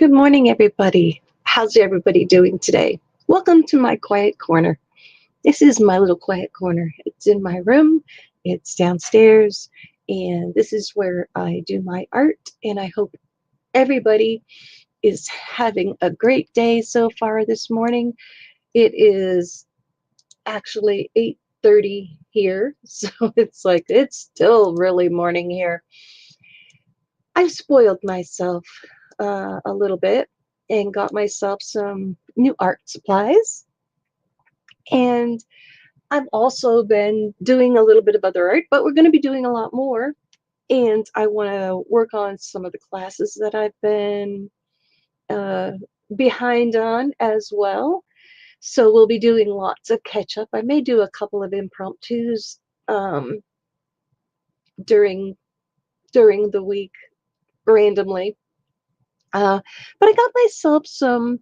Good morning, everybody. How's everybody doing today? Welcome to my quiet corner. This is my little quiet corner. It's in my room, it's downstairs, and this is where I do my art. And I hope everybody is having a great day so far this morning. It is actually 8:30 here, so it's still really morning here. I've spoiled myself a little bit and got myself some new art supplies. And I've also been doing a little bit of other art, but we're going to be doing a lot more. And I want to work on some of the classes that I've been uh, behind on as well. So we'll be doing lots of catch up. I may do a couple of impromptus um, during the week randomly. But I got myself some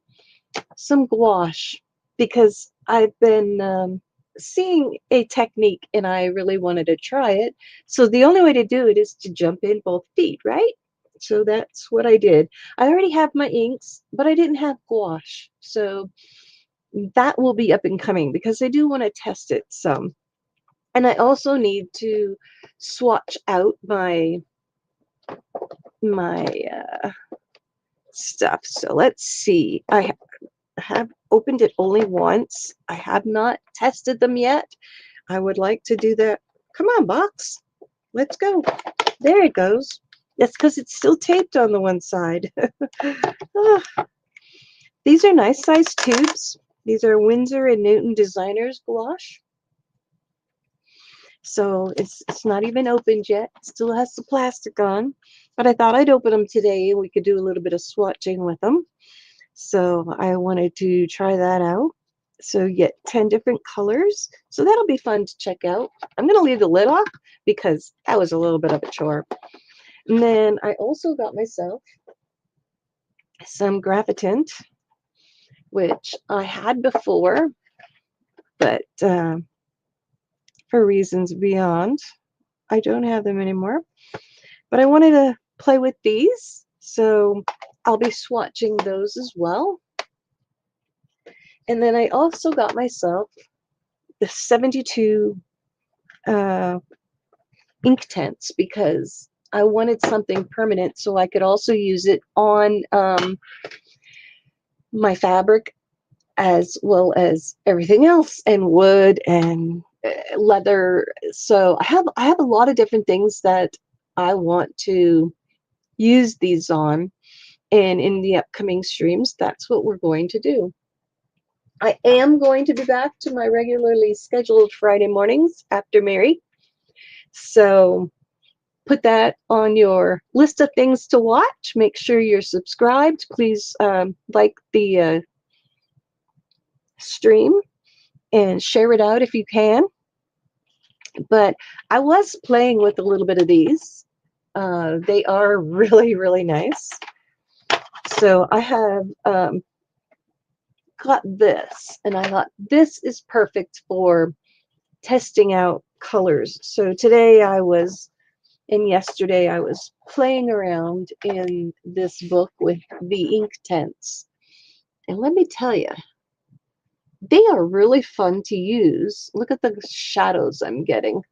gouache because I've been seeing a technique and I really wanted to try it. So the only way to do it is to jump in both feet, right? So that's what I did. I already have my inks, but I didn't have gouache. So that will be up and coming because I do want to test it some. And I also need to swatch out my stuff. So let's see. I have opened it only once. I have not tested them yet. I would like to do that. Come on, box. Let's go. There it goes. That's because it's still taped on the one side. Ah, these are nice sized tubes. These are Winsor and Newton Designers gouache. So it's not even opened yet. It still has the plastic on. But I thought I'd open them today and we could do a little bit of swatching with them. So I wanted to try that out. So you get 10 different colors. So that'll be fun to check out. I'm going to leave the lid off because that was a little bit of a chore. And then I also got myself some Graphitint, which I had before, but for reasons beyond, I don't have them anymore. But I wanted to play with these, so I'll be swatching those as well. And then I also got myself the 72 Inktense because I wanted something permanent so I could also use it on my fabric as well as everything else and wood and leather. So I have a lot of different things that I want to use these on, and in the upcoming streams that's what we're going to do. I am going to be back to my regularly scheduled Friday mornings after Mary. So put that on your list of things to watch. Make sure you're subscribed. Please like the stream and share it out if you can. But I was playing with a little bit of these. They are really, really nice. So I have got this, and I thought this is perfect for testing out colors. So today and yesterday I was playing around in this book with the Inktense. And let me tell you, they are really fun to use. Look at the shadows I'm getting.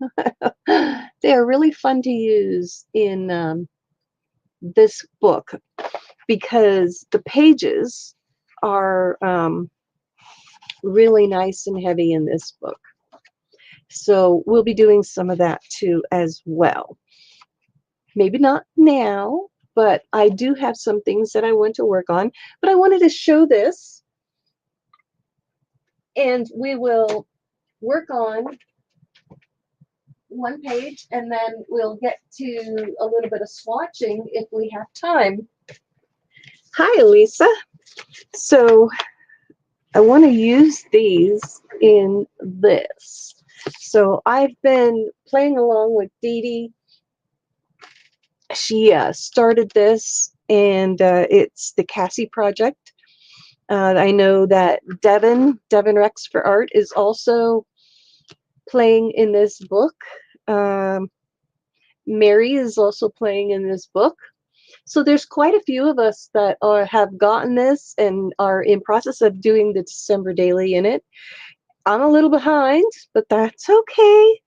They are really fun to use in this book because the pages are really nice and heavy in this book. So we'll be doing some of that too as well. Maybe not now, but I do have some things that I want to work on. But I wanted to show this, and we will work on one page, and then we'll get to a little bit of swatching if we have time. Hi, Elisa. So I want to use these in this. So I've been playing along with Dee Dee. She started this, and it's the Cassie Project. I know that Devin Rex for Art is also playing in this book. Mary is also playing in this book. So there's quite a few of us that have gotten this and are in process of doing the December daily in it. I'm a little behind, but that's okay.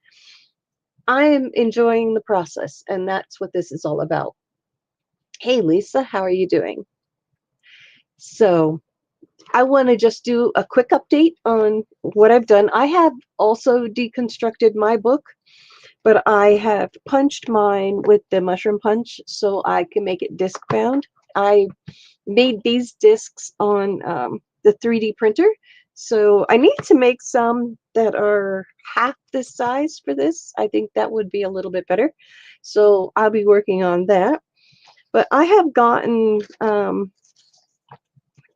I'm enjoying the process, and that's what this is all about. Hey, Lisa, how are you doing? So I want to just do a quick update on what I've done. I have also deconstructed my book, but I have punched mine with the mushroom punch so I can make it disc bound. I made these discs on the 3D printer. So I need to make some that are half this size for this. I think that would be a little bit better. So I'll be working on that. But I have gotten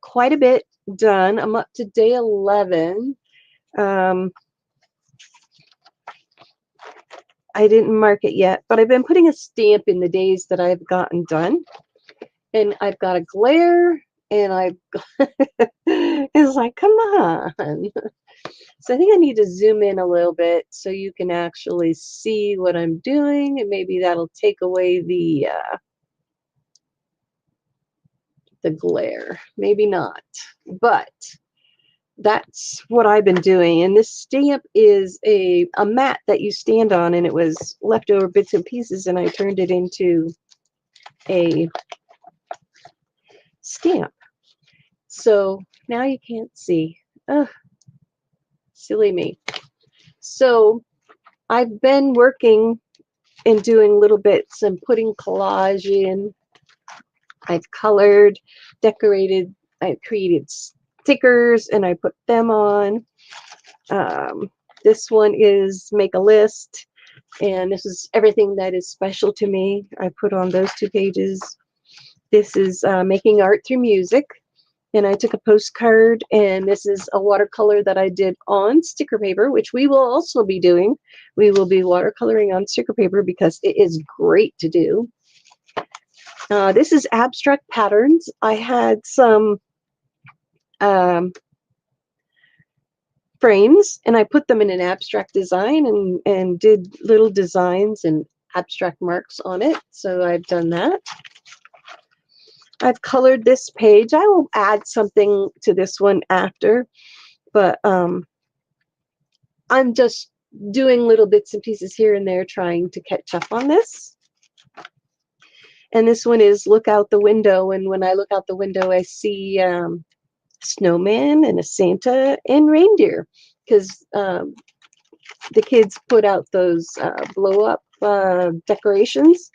quite a bit done. I'm up to day 11. Um, I didn't mark it yet, but I've been putting a stamp in the days that I've gotten done. And I've got a glare, and I've it's like, come on. So I think I need to zoom in a little bit so you can actually see what I'm doing, and maybe that'll take away the glare. Maybe not, but that's what I've been doing. And this stamp is a mat that you stand on, and it was leftover bits and pieces, and I turned it into a stamp. So now you can't see. Ugh, silly me. So I've been working and doing little bits and putting collage in. I've colored, decorated, I created stickers and I put them on. This one is make a list, and this is everything that is special to me. I put on those 2 pages. This is making art through music, and I took a postcard, and this is a watercolor that I did on sticker paper, which we will also be doing. We will be watercoloring on sticker paper because it is great to do. This is abstract patterns. I had some frames, and I put them in an abstract design and did little designs and abstract marks on it. So I've done that. I've colored this page. I will add something to this one after, but I'm just doing little bits and pieces here and there trying to catch up on this. And this one is look out the window, and when I look out the window I see snowman and a Santa and reindeer, because the kids put out those blow up decorations.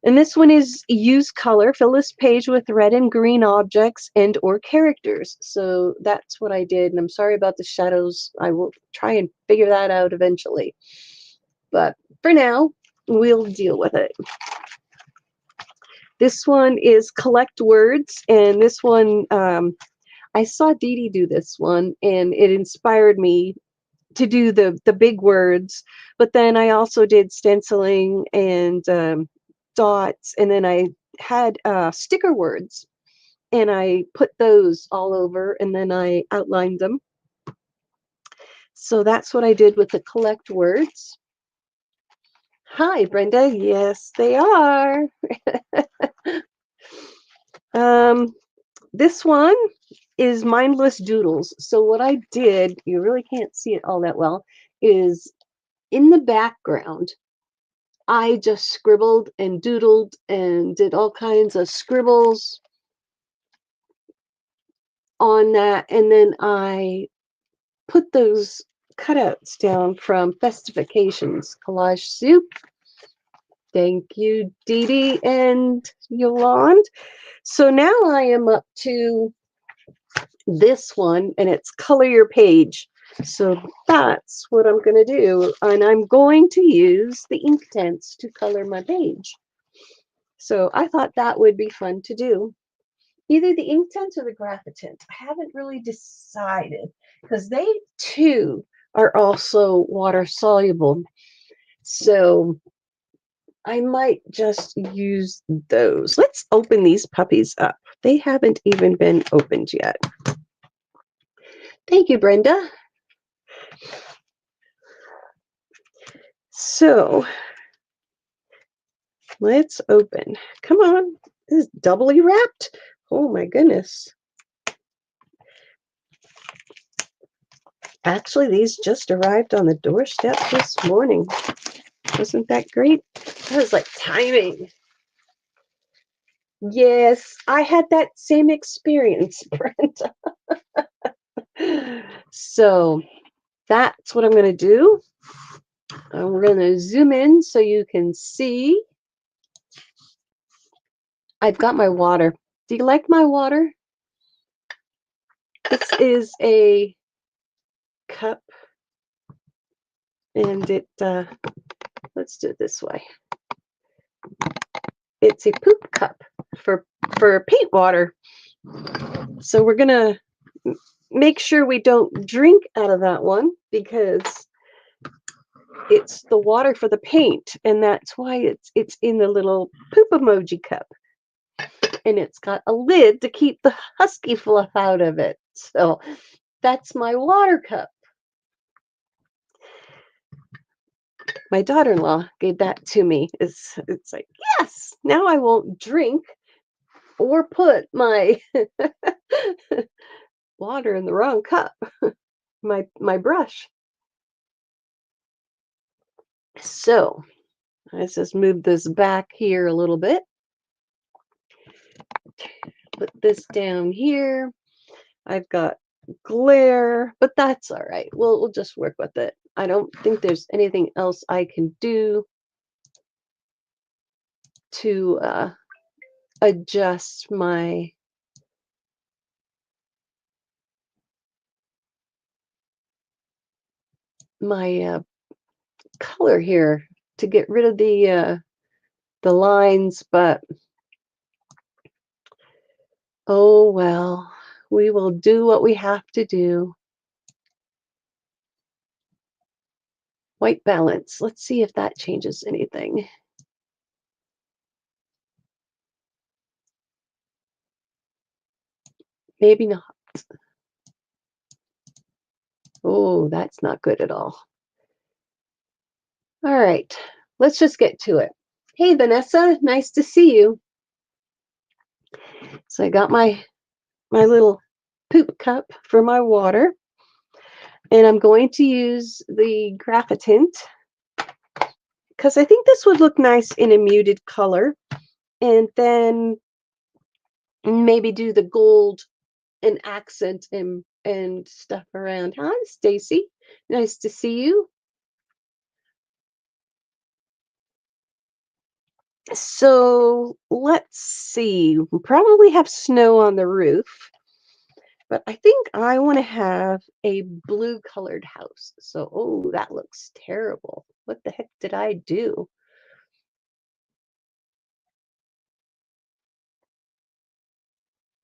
And this one is use color, fill this page with red and green objects and or characters. So that's what I did, and I'm sorry about the shadows. I will try and figure that out eventually, but for now we'll deal with it. This one is collect words, and this one I saw Dee Dee do this one, and it inspired me to do the big words. But then I also did stenciling and dots, and then I had sticker words, and I put those all over, and then I outlined them. So that's what I did with the collect words. Hi, Brenda. Yes, they are. This one is mindless doodles. So what I did, you really can't see it all that well, is in the background, I just scribbled and doodled and did all kinds of scribbles on that. And then I put those cutouts down from Festifications Collage Soup. Thank you, Dee Dee and Yolande. So now I am up to this one, and it's color your page. So that's what I'm going to do. And I'm going to use the Inktense to color my page. So I thought that would be fun to do. Either the Inktense or the Graphitint. I haven't really decided because they too are also water soluble. So I might just use those. Let's open these puppies up. They haven't even been opened yet. Thank you, Brenda. So Let's open. Come on. This is doubly wrapped. Oh my goodness. Actually, these just arrived on the doorstep this morning. Wasn't that great? That was like timing. Yes, I had that same experience, Brenda. So that's what I'm going to do. And we're going to zoom in so you can see. I've got my water. Do you like my water? This is a cup, and let's do it this way. It's a poop cup for paint water. So we're going to make sure we don't drink out of that one because it's the water for the paint, and that's why it's in the little poop emoji cup. And it's got a lid to keep the husky fluff out of it. So that's my water cup. My daughter-in-law gave that to me. It's like, yes, now I won't drink or put my water in the wrong cup. my brush. So let's just move this back here a little bit. Put this down here. I've got glare, but that's all right. We'll just work with it. I don't think there's anything else I can do to adjust my color here to get rid of the lines, but oh well, we will do what we have to do. White balance. Let's see if that changes anything. Maybe not. Oh, that's not good at all. All right, let's just get to it. Hey, Vanessa, nice to see you. So I got my little poop cup for my water, and I'm going to use the Graphitint because I think this would look nice in a muted color, and then maybe do the gold and accent and stuff around. Hi, Stacy. Nice to see you. So let's see. We'll probably have snow on the roof, but I think I want to have a blue colored house. So, oh, that looks terrible. What the heck did I do?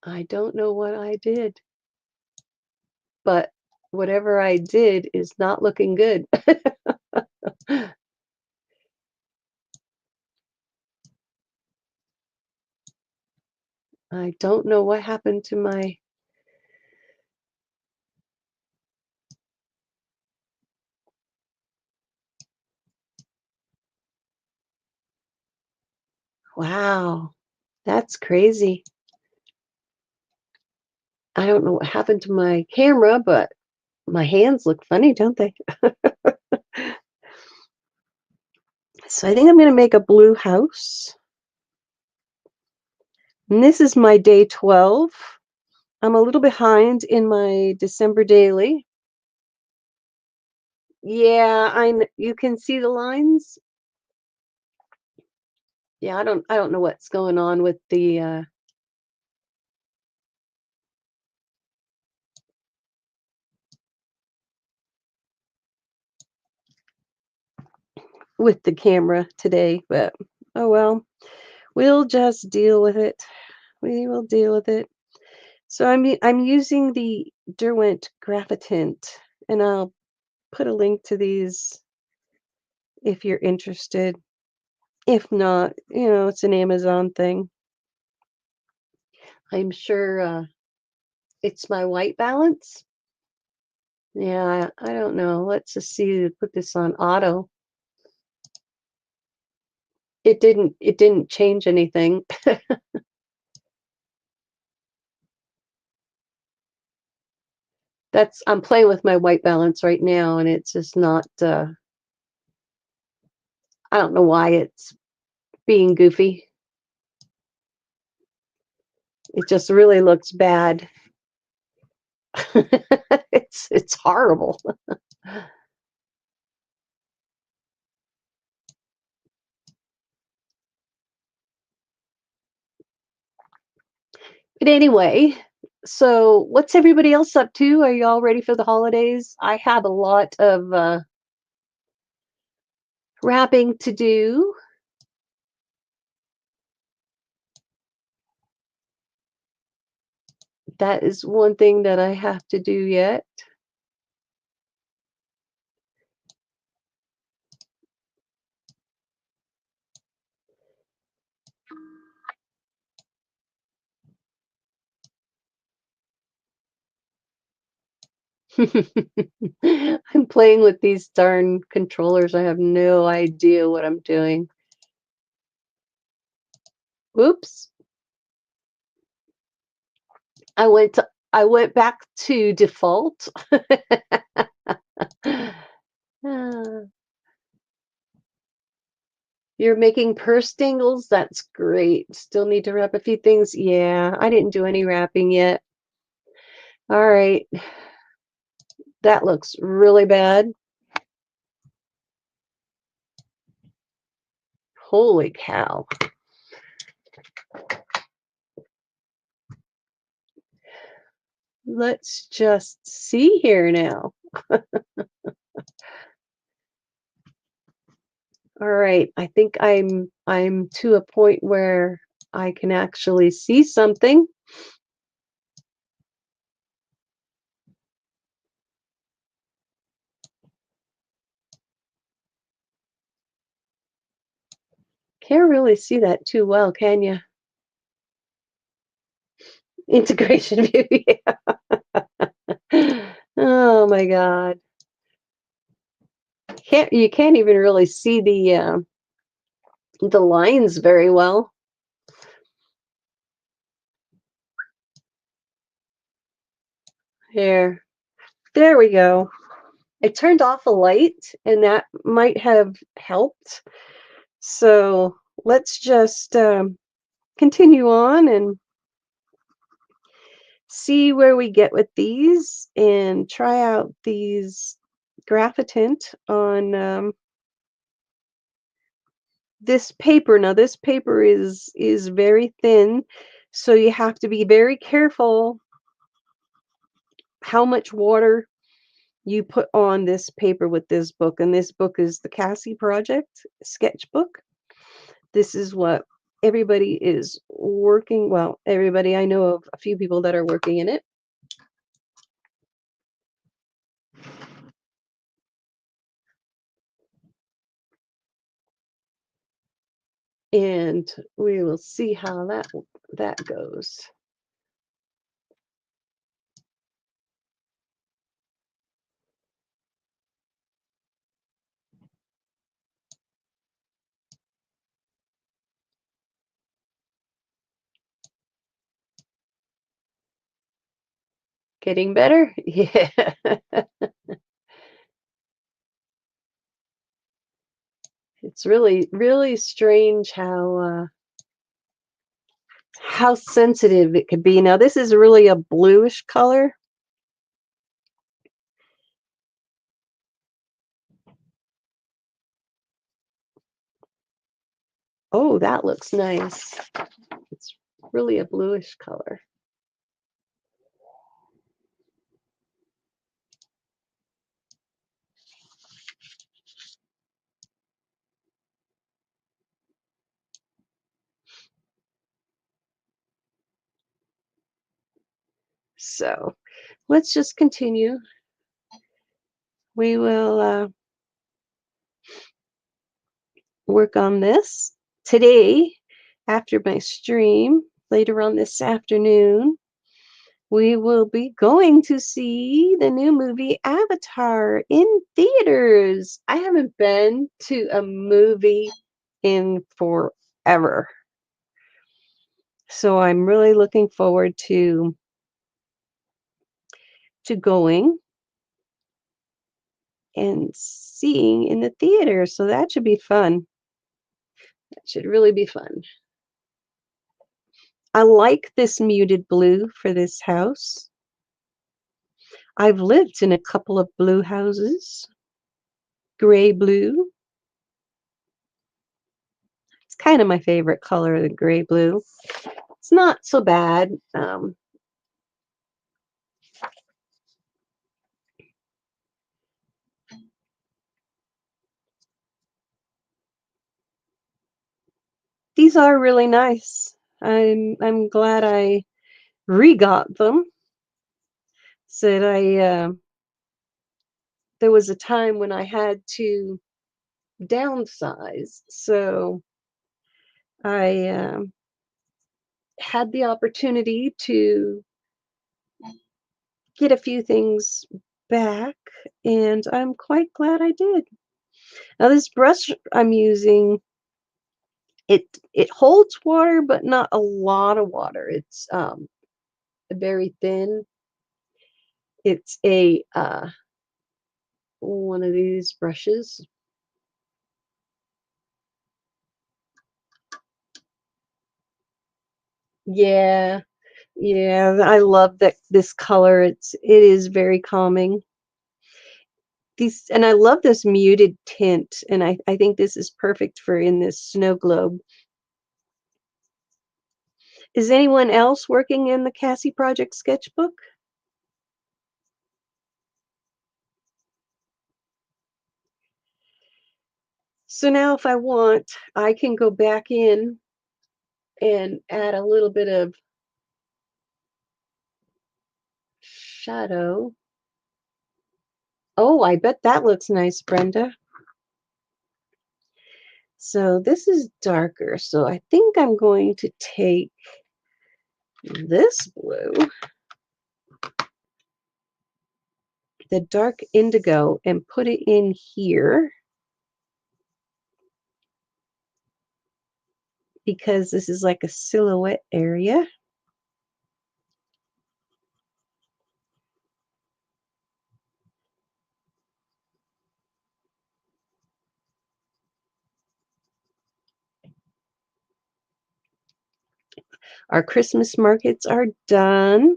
I don't know what I did, but whatever I did is not looking good. I don't know what happened to my... Wow, that's crazy. I don't know what happened to my camera, but my hands look funny, don't they? So I think I'm going to make a blue house. And this is my day 12. I'm a little behind in my December daily. Yeah, you can see the lines. Yeah, I don't know what's going on with the camera today, but oh well. We'll just deal with it. We will deal with it. So I'm using the Derwent Graphitint, and I'll put a link to these if you're interested. If not, it's an Amazon thing. I'm sure it's my white balance. Yeah, I don't know. Let's just see. Put this on auto. It didn't change anything. I'm playing with my white balance right now, and it's just not, I don't know why it's being goofy. It just really looks bad. It's horrible. But anyway, so what's everybody else up to? Are you all ready for the holidays? I have a lot of wrapping to do. That is one thing that I have to do yet. I'm playing with these darn controllers. I have no idea what I'm doing. Oops. I went back to default. Ah, you're making purse dangles? That's great. Still need to wrap a few things. Yeah, I didn't do any wrapping yet. All right. That looks really bad. Holy cow. Let's just see here now. All right. I think I'm to a point where I can actually see something. Can't really see that too well, can you? Integration view. Yeah. Oh my God. You can't even really see the lines very well. Here. There we go. I turned off a light and that might have helped. So let's just continue on and see where we get with these and try out these Graphitint on this paper. Now this paper is very thin, so you have to be very careful how much water you put on this paper with this book. And this book is the Cassie Project sketchbook. This is what everybody is working, well, everybody, I know of a few people that are working in it. And we will see how that goes. Getting better? Yeah. It's really, really strange how sensitive it could be. Now this is really a bluish color. Oh, that looks nice. It's really a bluish color. So let's just continue. We will work on this today after my stream later on this afternoon. We will be going to see the new movie Avatar in theaters. I haven't been to a movie in forever. So I'm really looking forward to going and seeing in the theater. So that should be fun. That should really be fun. I like this muted blue for this house. I've lived in a couple of blue houses. Gray blue. It's kind of my favorite color, the gray blue. It's not so bad. These are really nice. I'm glad I re-got them. Said there was a time when I had to downsize, so I had the opportunity to get a few things back, and I'm quite glad I did. Now this brush I'm using, it holds water, but not a lot of water. It's very thin. It's a one of these brushes. Yeah, yeah, I love that this color. It is very calming. These and I love this muted tint, and I think this is perfect for in this snow globe. Is anyone else working in the Cassie Project sketchbook? So now if I want, I can go back in and add a little bit of shadow. Oh, I bet that looks nice, Brenda. So this is darker. So I think I'm going to take this blue, the dark indigo, and put it in here because this is like a silhouette area. Our Christmas markets are done.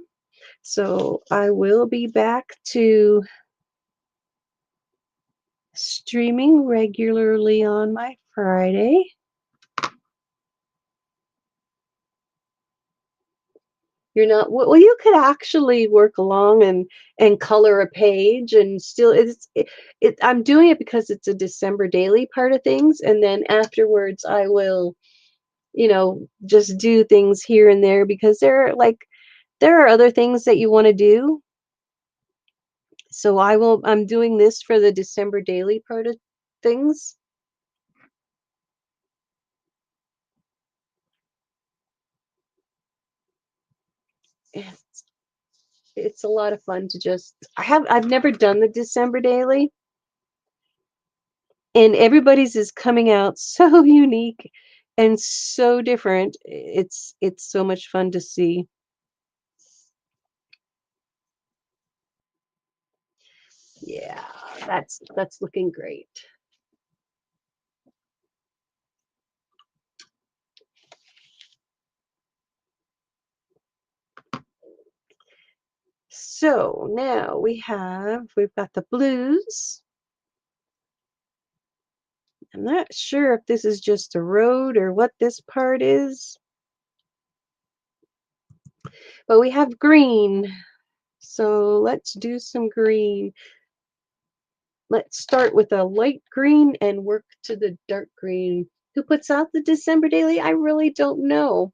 So I will be back to streaming regularly on my Friday. You're not well. You could actually work along and color a page, and still I'm doing it because it's a December daily part of things, and then afterwards I will, just do things here and there because there are other things that you want to do. So I'm doing this for the December daily part of things. It's a lot of fun to just I've never done the December daily, and everybody's is coming out so unique and so different. It's so much fun to see. Yeah, that's looking great. So now we've got the blues. I'm not sure if this is just a road or what this part is, but we have green. So let's do some green. Let's start with a light green and work to the dark green. Who puts out the December daily? I really don't know.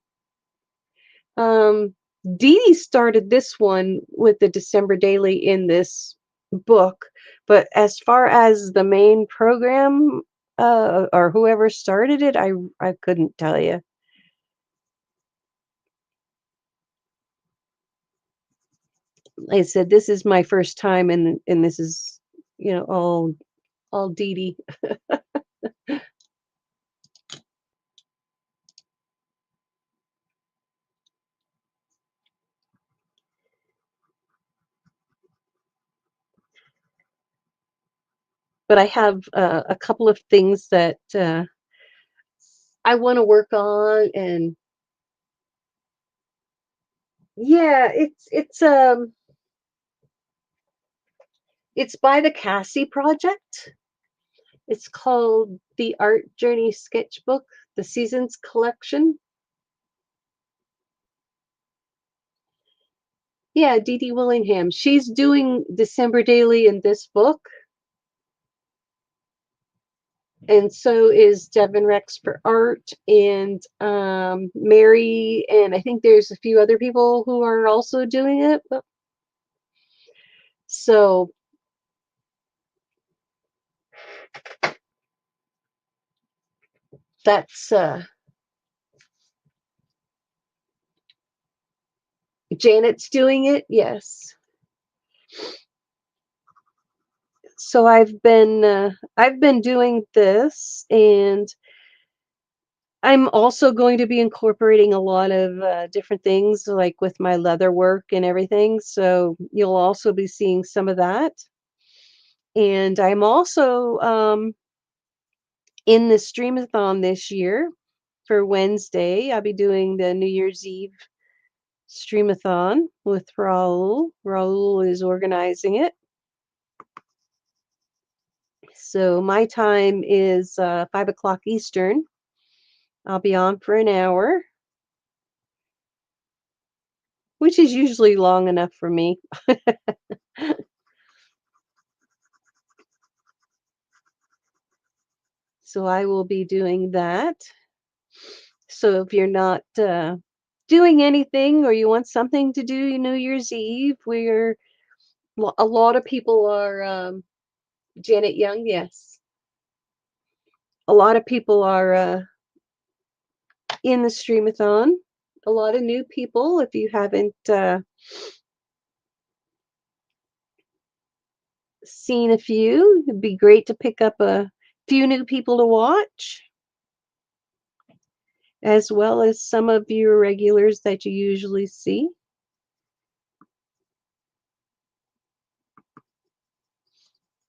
Dee Dee started this one with the December daily in this book, but as far as the main program, or whoever started it, I couldn't tell you. Like I said, this is my first time, and this is, all Dee Dee. but I have a couple of things that I want to work on, and yeah, it's by the Cassie Project. It's called the Art Journey Sketchbook, the Seasons Collection. Yeah, Dee Dee Willingham. She's doing December Daily in this book, and so is Devin Rex for art, and Mary, and I think there's a few other people who are also doing it. So that's Janet's doing it. Yes. So I've been doing this, and I'm also going to be incorporating a lot of different things, like with my leather work and everything. So you'll also be seeing some of that. And I'm also in the Streamathon this year for Wednesday. I'll be doing the New Year's Eve Streamathon with Raul. Raul is organizing it. So my time is 5 o'clock Eastern. I'll be on for an hour, which is usually long enough for me. So I will be doing that. So if you're not doing anything, or you want something to do New Year's Eve, a lot of people are, Janet Young, yes. A lot of people are in the Streamathon. A lot of new people. If you haven't seen a few, it'd be great to pick up a few new people to watch, as well as some of your regulars that you usually see.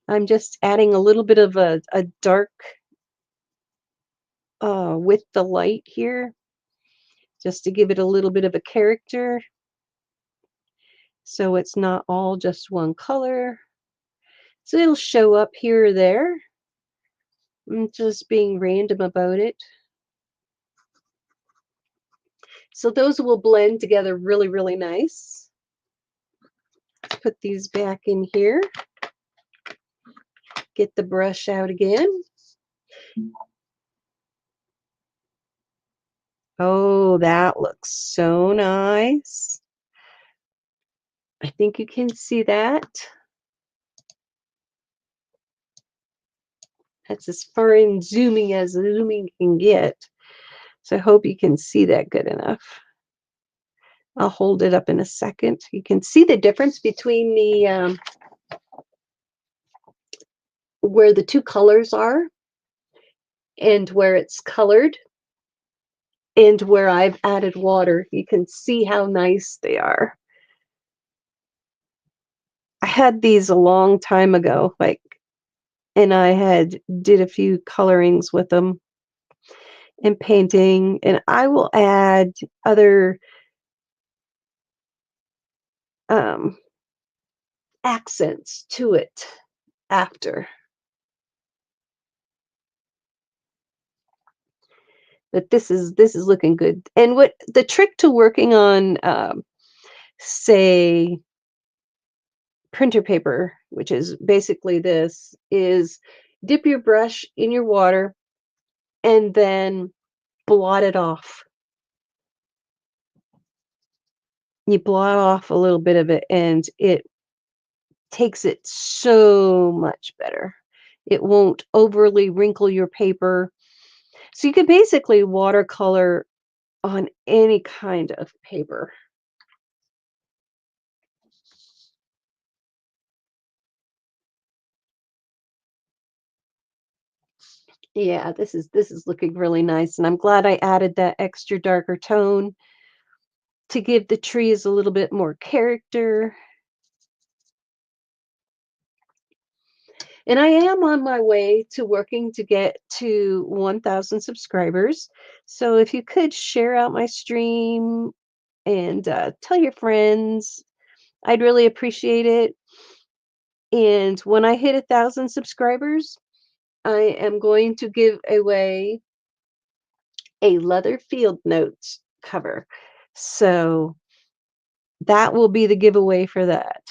I'm just adding a little bit of a dark with the light here, just to give it a little bit of a character, so it's not all just one color. So it'll show up here or there. I'm just being random about it. So those will blend together really, really nice. Put these back in here. Get the brush out again. Oh, that looks so nice. I think you can see that. That's as far in zooming as zooming can get. So I hope you can see that good enough. I'll hold it up in a second. You can see the difference between the where the two colors are, and where it's colored, and where I've added water. You can see how nice they are. I had these a long time ago, and I had did a few colorings with them and painting, and I will add other um, accents to it after. But this is looking good. And what the trick to working on, say, printer paper, which is basically this, is dip your brush in your water and then blot it off. You blot off a little bit of it, and it takes it so much better. It won't overly wrinkle your paper. So you can basically watercolor on any kind of paper. Yeah, this is looking really nice, and I'm glad I added that extra darker tone to give the trees a little bit more character. And I am on my way to working to get to 1,000 subscribers. So if you could share out my stream and tell your friends, I'd really appreciate it. And when I hit 1,000 subscribers, I am going to give away a leather field notes cover. So that will be the giveaway for that.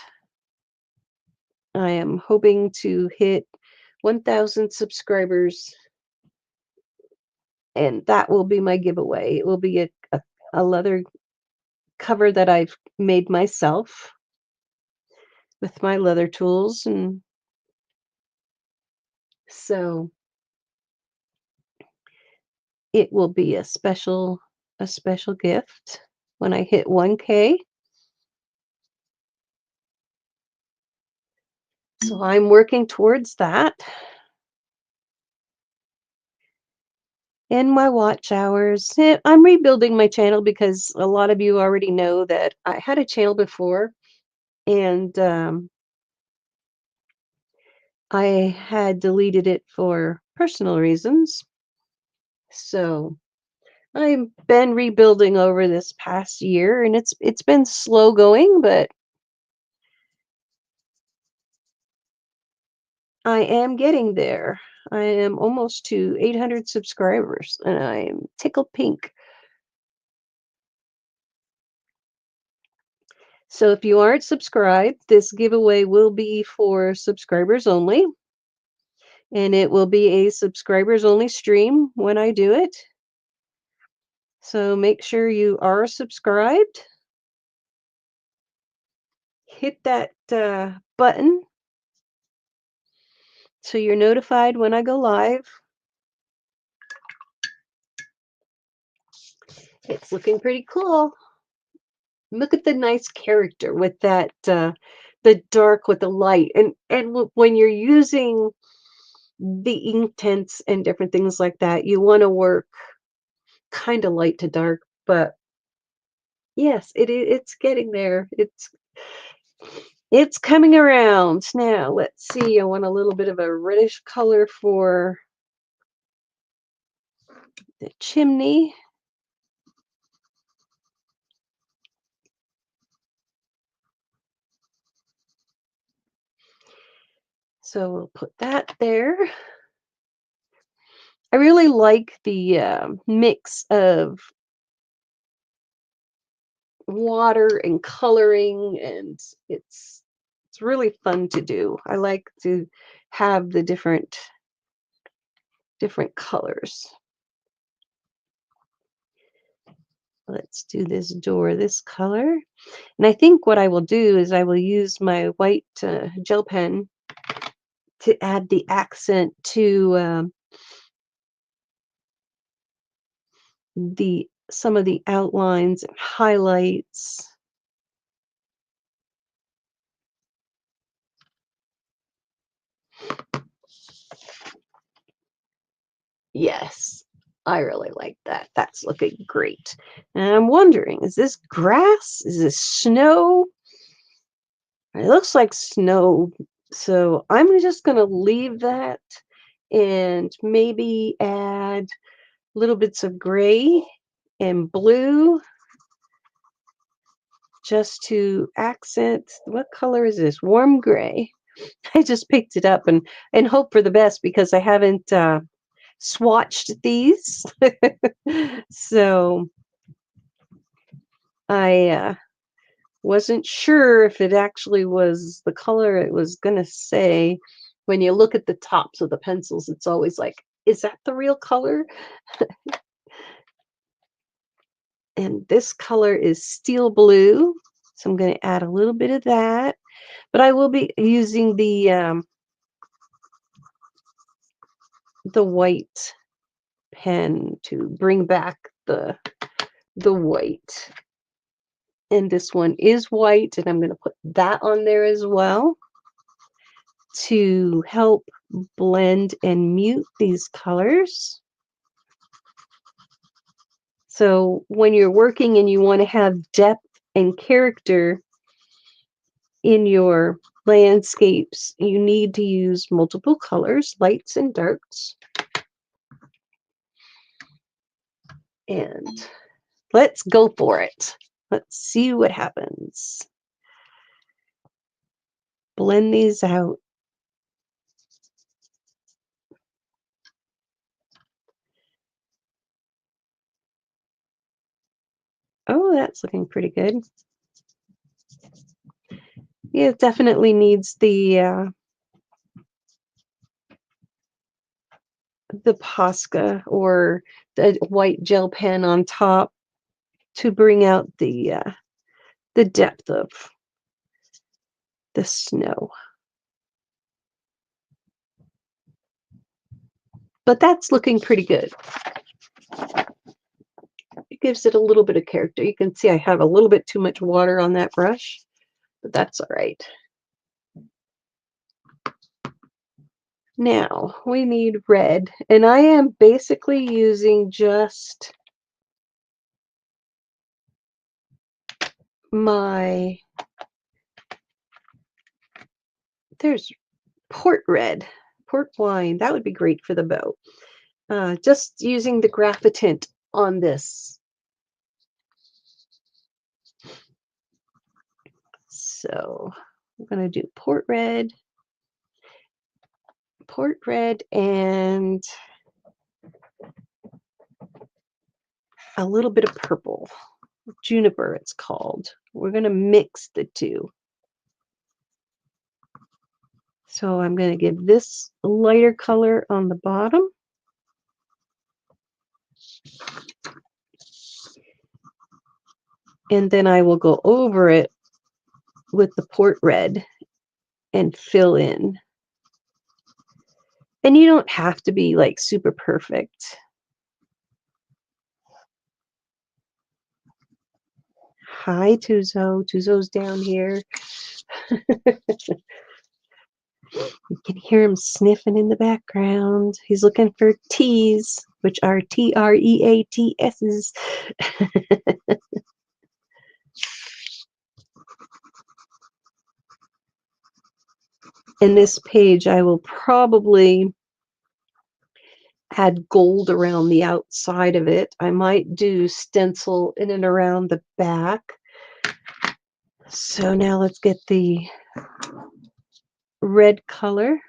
I am hoping to hit 1,000 subscribers, and that will be my giveaway. It will be a leather cover that I've made myself with my leather tools. And so it will be a special gift when I hit 1K. So I'm working towards that. And my watch hours. I'm rebuilding my channel because a lot of you already know that I had a channel before, and I had deleted it for personal reasons. So I've been rebuilding over this past year, and it's been slow going, but I am getting there. I am almost to 800 subscribers, and I am tickled pink. So if you aren't subscribed, this giveaway will be for subscribers only, and it will be a subscribers only stream when I do it. So make sure you are subscribed. Hit that button so you're notified when I go live. It's looking pretty cool. Look at the nice character with that the dark with the light, and when you're using the ink tints and different things like that, you want to work kind of light to dark. But yes, it's getting there. It's coming around. Now let's see. I want a little bit of a reddish color for the chimney. So we'll put that there. I really like the mix of water and coloring, and it's really fun to do. I like to have the different colors. Let's do this door this color. And I think what I will do is I will use my white gel pen to add the accent to the some of the outlines and highlights. Yes, I really like that. That's looking great. And I'm wondering, is this grass? Is this snow? It looks like snow. So I'm just going to leave that and maybe add little bits of gray and blue just to accent. What color is this? Warm gray. I just picked it up and hope for the best because I haven't swatched these. So I wasn't sure if it actually was the color it was going to say. When you look at the tops of the pencils, it's always like, is that the real color? And this color is steel blue. So I'm going to add a little bit of that. But I will be using the white pen to bring back the white. And this one is white, and I'm going to put that on there as well to help blend and mute these colors. So when you're working and you want to have depth and character in your landscapes, you need to use multiple colors, lights and darks. And let's go for it. Let's see what happens. Blend these out. Oh, that's looking pretty good. Yeah, it definitely needs the Posca or the white gel pen on top to bring out the depth of the snow. But that's looking pretty good. It gives it a little bit of character. You can see I have a little bit too much water on that brush, but that's all right. Now we need red, and I am basically using just there's port red, port wine. That would be great for the bow. Just using the Graphitint on this. So I'm going to do port red, and a little bit of purple. Juniper, it's called. We're going to mix the two. So I'm going to give this a lighter color on the bottom. And then I will go over it with the port red and fill in. And you don't have to be like super perfect. Hi, Tuzo. Tuzo's down here. You can hear him sniffing in the background. He's looking for T's, which are TREATS's. In this page, I will probably add gold around the outside of it. I might do stencil in and around the back. So now let's get the red color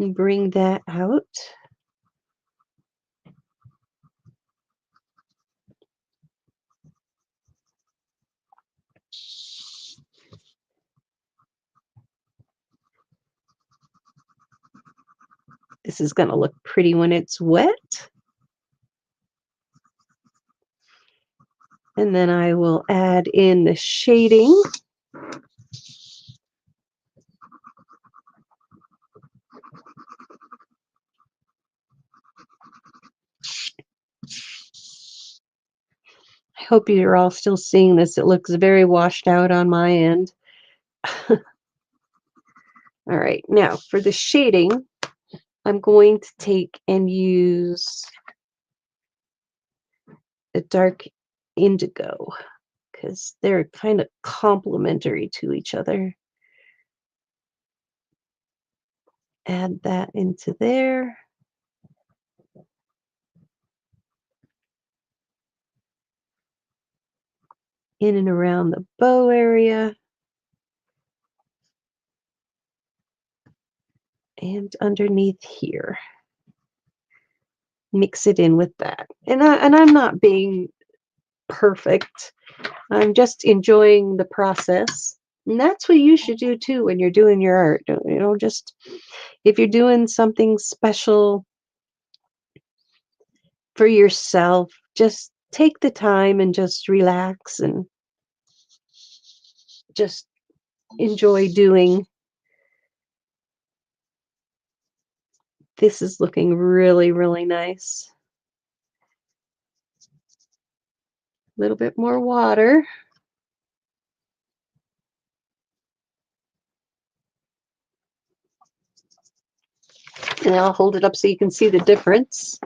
and bring that out. This is going to look pretty when it's wet. And then I will add in the shading. I hope you're all still seeing this. It looks very washed out on my end. All right, now for the shading, I'm going to take and use a dark indigo because they're kind of complementary to each other. Add that into there. In and around the bow area. And underneath here. Mix it in with that. And I'm not being perfect. I'm just enjoying the process. And that's what you should do too when you're doing your art. You know, just if you're doing something special for yourself, just take the time and just relax and just enjoy doing. This is looking really, really nice. A little bit more water. And I'll hold it up so you can see the difference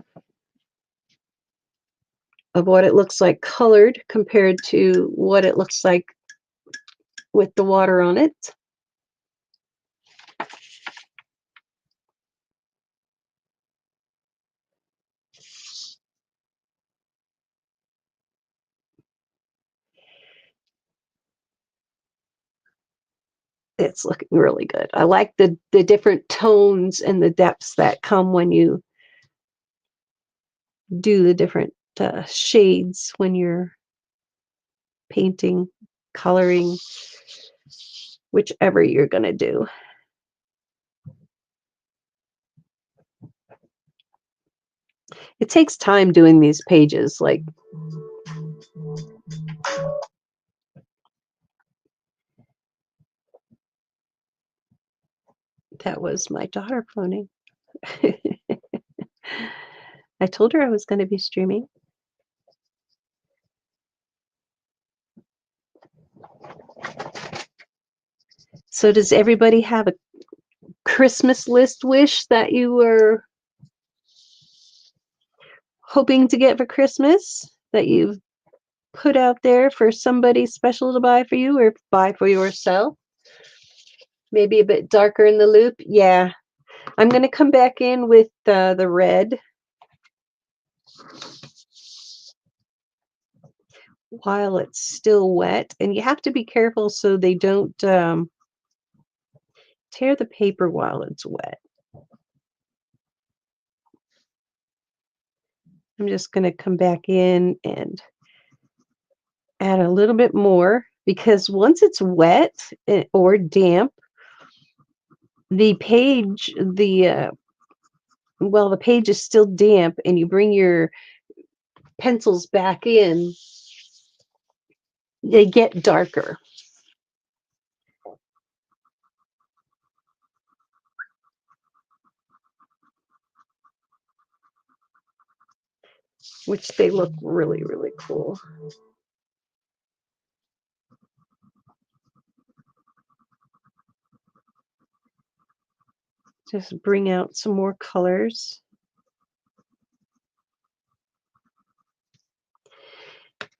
of what it looks like colored compared to what it looks like with the water on it. It's looking really good. I like the different tones and the depths that come when you do the different shades when you're painting, coloring, whichever you're going to do. It takes time doing these pages. Like, that was my daughter phoning. I told her I was going to be streaming. So does everybody have a Christmas list wish that you were hoping to get for Christmas that you've put out there for somebody special to buy for you or buy for yourself? Maybe a bit darker in the loop. Yeah, I'm going to come back in with the red while it's still wet, and you have to be careful so they don't tear the paper while it's wet. I'm just going to come back in and add a little bit more, because once it's wet or damp, the page, the page is still damp, and you bring your pencils back in, they get darker. Which they look really, really cool. Just bring out some more colors.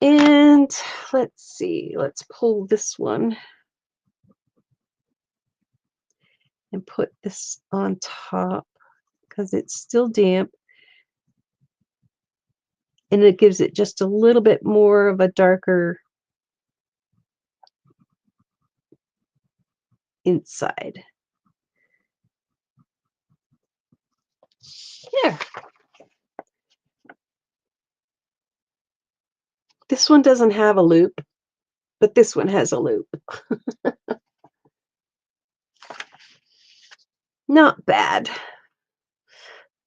And let's see, let's pull this one and put this on top because it's still damp. And it gives it just a little bit more of a darker inside. There. This one doesn't have a loop, but this one has a loop. Not bad.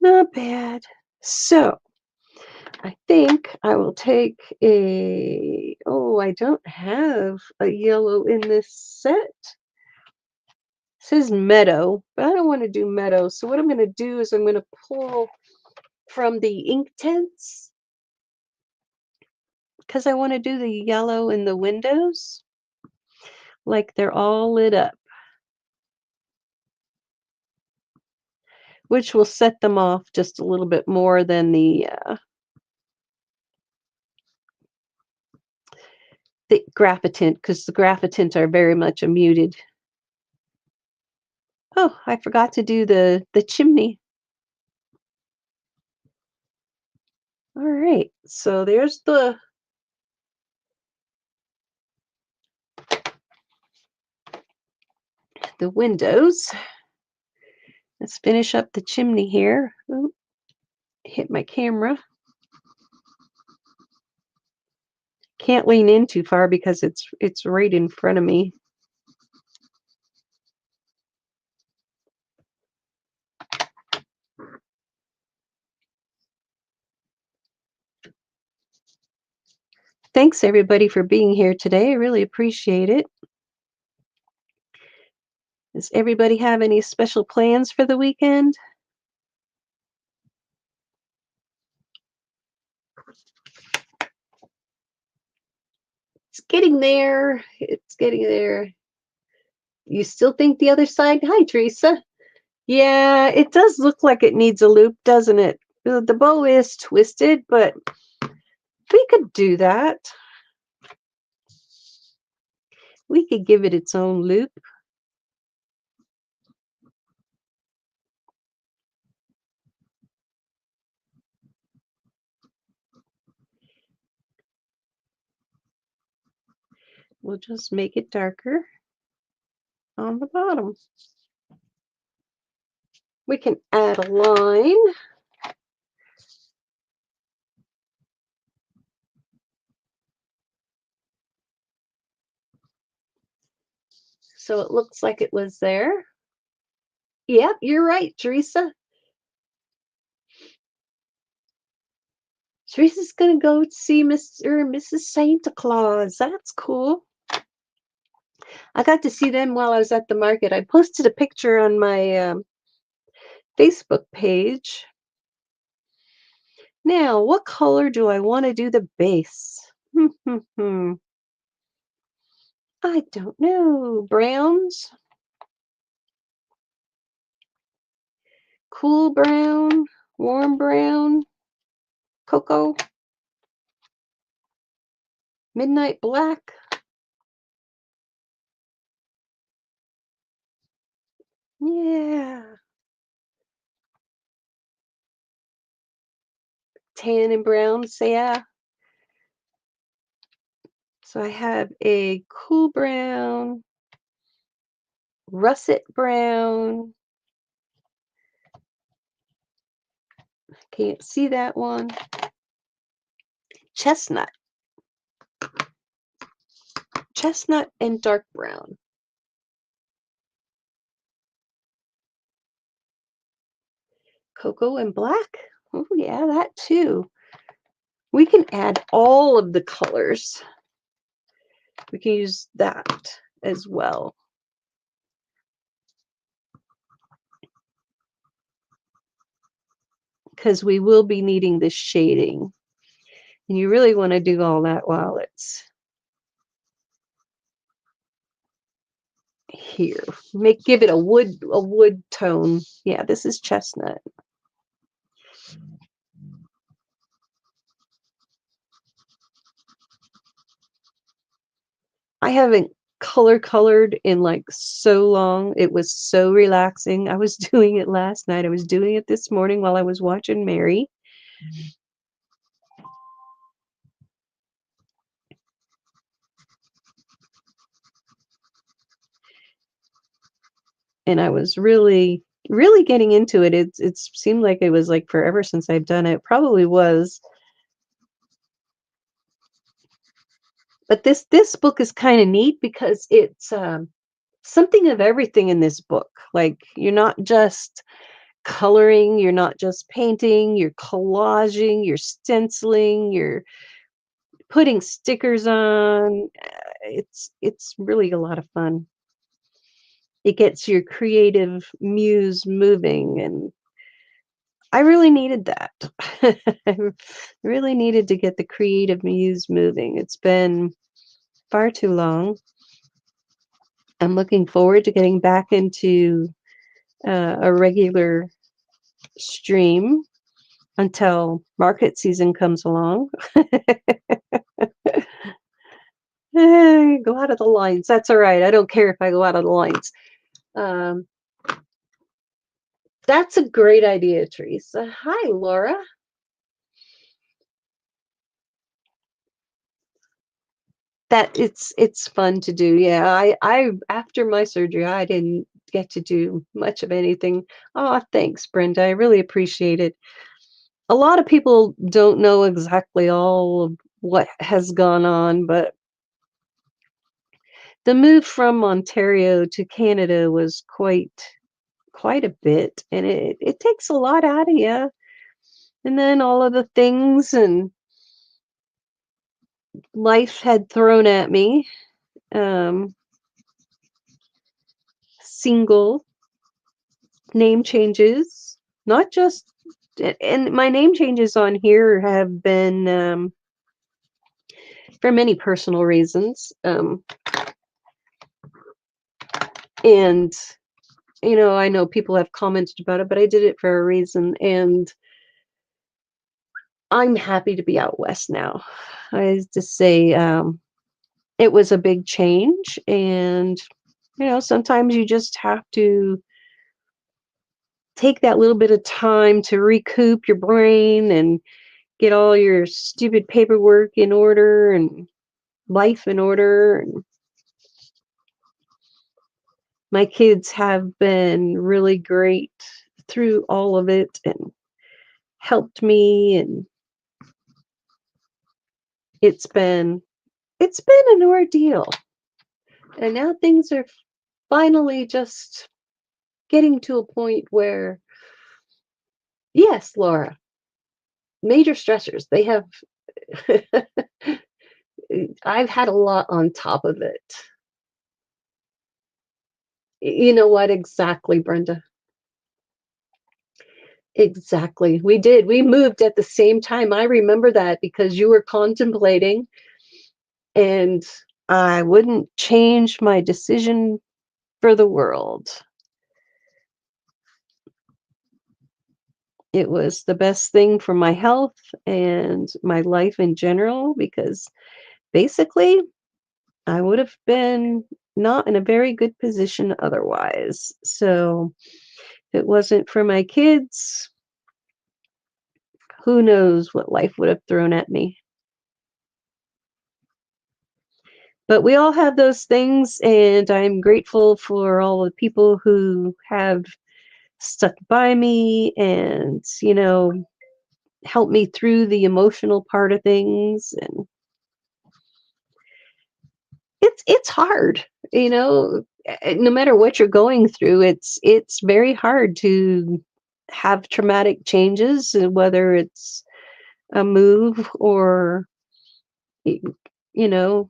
Not bad. So I think I will take a, I don't have a yellow in this set. It says meadow, but I don't want to do meadow. So what I'm going to do is I'm going to pull from the Inktense, because I want to do the yellow in the windows, like they're all lit up, which will set them off just a little bit more than the Graphitint, because the Graphitint are very much a muted. Oh, I forgot to do the chimney. All right, so there's the windows. Let's finish up the chimney here. Ooh, hit my camera. Can't lean in too far because it's right in front of me. Thanks everybody for being here today. I really appreciate it. Does everybody have any special plans for the weekend? It's getting there. It's getting there. You still think the other side? Hi, Teresa. Yeah, it does look like it needs a loop, doesn't it? The bow is twisted, but we could do that. We could give it its own loop. We'll just make it darker on the bottom. We can add a line. So it looks like it was there. Yep, you're right, Teresa. Teresa's gonna go see Mr. and Mrs. Santa Claus. That's cool. I got to see them while I was at the market. I posted a picture on my Facebook page. Now, what color do I want to do the base? I don't know. Browns? Cool brown? Warm brown? Cocoa? Midnight black? Yeah. Tan and brown, so yeah. So I have a cool brown, russet brown. Can't see that one. Chestnut. Chestnut and dark brown. Cocoa and black. Oh yeah, that too. We can add all of the colors. We can use that as well. Because we will be needing the shading. And you really want to do all that while it's here. Give it a wood tone. Yeah, this is chestnut. I haven't colored in like so long. It was so relaxing. I was doing it last night. I was doing it this morning while I was watching Mary. And I was really getting into it. It seemed like it was like forever since I'd done it. Probably was. But this book is kind of neat because it's something of everything in this book. Like you're not just coloring, you're not just painting, you're collaging, you're stenciling, you're putting stickers on. It's really a lot of fun. It gets your creative muse moving, and I really needed that. I really needed to get the creative muse moving. It's been far too long. I'm looking forward to getting back into a regular stream until market season comes along. Go out of the lines. That's all right. I don't care if I go out of the lines. That's a great idea, Teresa. Hi, Laura. That it's fun to do. Yeah, I after my surgery, I didn't get to do much of anything. Oh, thanks, Brenda. I really appreciate it. A lot of people don't know exactly all of what has gone on, but the move from Ontario to Canada was quite a bit, and it takes a lot out of you. And then all of the things and life had thrown at me. Single, name changes, not just, and my name changes on here have been for many personal reasons. And, I know people have commented about it, but I did it for a reason. And I'm happy to be out west now. I just say, it was a big change. And, sometimes you just have to take that little bit of time to recoup your brain and get all your stupid paperwork in order and life in order. And my kids have been really great through all of it and helped me, and it's been an ordeal. And now things are finally just getting to a point where, yes, Laura, major stressors. They have I've had a lot on top of it. You know what? Exactly, Brenda. Exactly. We did. We moved at the same time. I remember that because you were contemplating, and I wouldn't change my decision for the world. It was the best thing for my health and my life in general, because basically I would have been not in a very good position otherwise. So if it wasn't for my kids, who knows what life would have thrown at me. But we all have those things, and I'm grateful for all the people who have stuck by me and, helped me through the emotional part of things. And it's hard, no matter what you're going through, it's very hard to have traumatic changes, whether it's a move or, you know,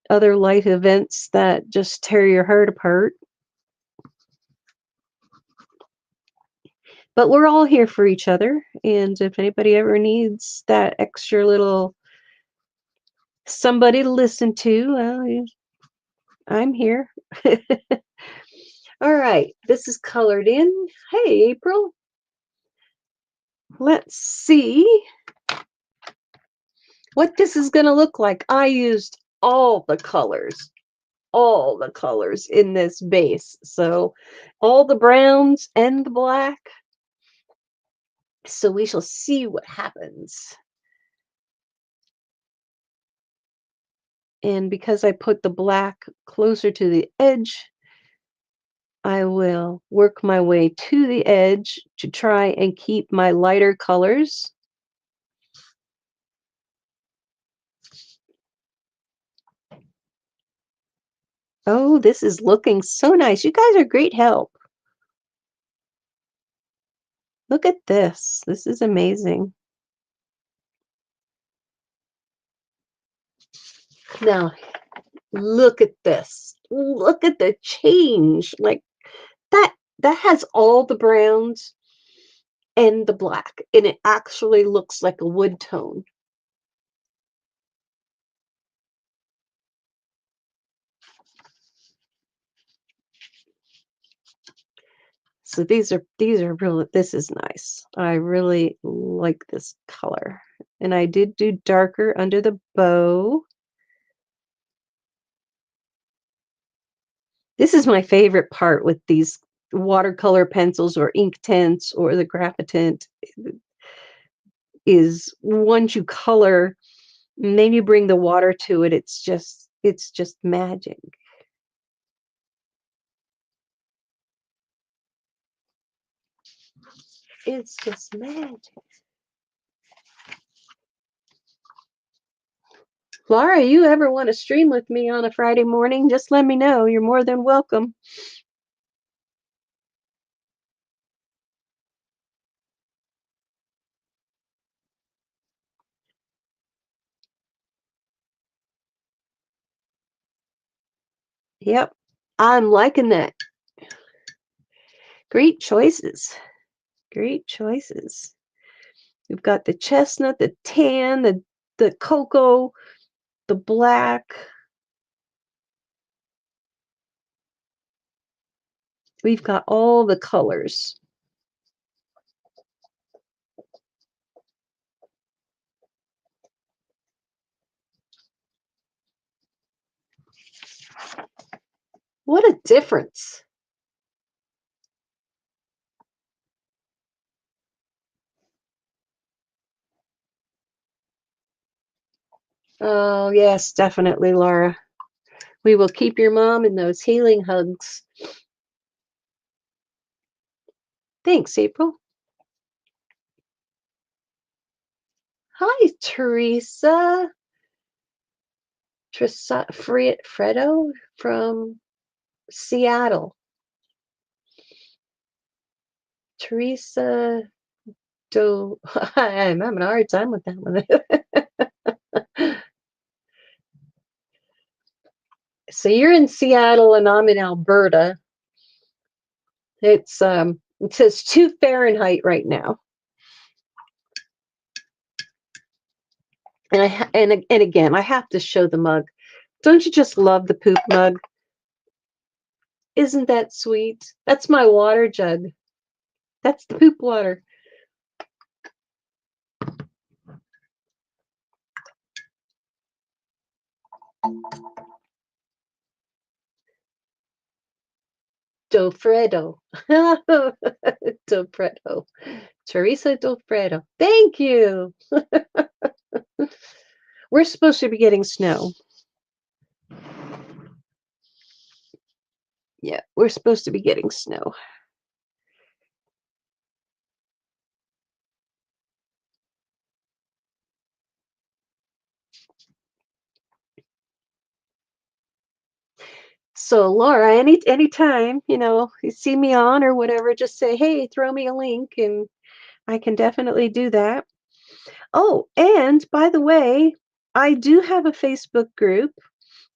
other life events that just tear your heart apart. But we're all here for each other. And if anybody ever needs that extra little somebody to listen to, well, I'm here. All right, this is colored in. Hey, April. Let's see what this is going to look like. I used all the colors in this base. So all the browns and the black. So we shall see what happens. And because I put the black closer to the edge, I will work my way to the edge to try and keep my lighter colors. Oh, this is looking so nice. You guys are great help. Look at this. This is amazing. Now, look at this. Look at the change. Like that has all the browns and the black, and it actually looks like a wood tone. So these are really, this is nice. I really like this color. And I did do darker under the bow. This is my favorite part with these watercolor pencils or ink tints or the Graphitint, is once you color and then you bring the water to it, it's just magic. It's just magic. Laura, you ever want to stream with me on a Friday morning? Just let me know. You're more than welcome. Yep, I'm liking that. Great choices. Great choices. We've got the chestnut, the tan, the cocoa, the black. We've got all the colors. What a difference. Oh, yes, definitely, Laura. We will keep your mom in those healing hugs. Thanks, April. Hi, Teresa. Fredo from Seattle. Teresa Do. I'm having a hard time with that one. So you're in Seattle and I'm in Alberta. It says 2 Fahrenheit right now. And again, I have to show the mug. Don't you just love the poop mug? Isn't that sweet? That's my water jug. That's the poop water. Dofredo. Dofredo. Teresa Dofredo. Thank you. We're supposed to be getting snow. Yeah, we're supposed to be getting snow. So Laura, anytime, you see me on or whatever, just say, hey, throw me a link and I can definitely do that. Oh, and by the way, I do have a Facebook group.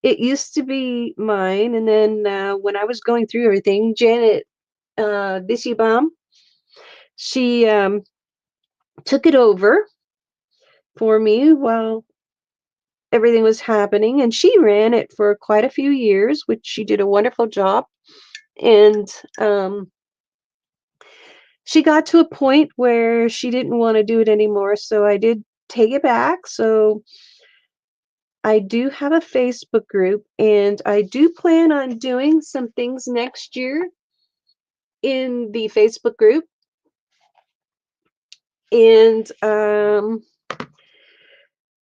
It used to be mine, and then when I was going through everything, Janet Bishybaum, she took it over for me while everything was happening, and she ran it for quite a few years, which she did a wonderful job. And she got to a point where she didn't want to do it anymore, so I did take it back. So I do have a Facebook group, and I do plan on doing some things next year in the Facebook group. And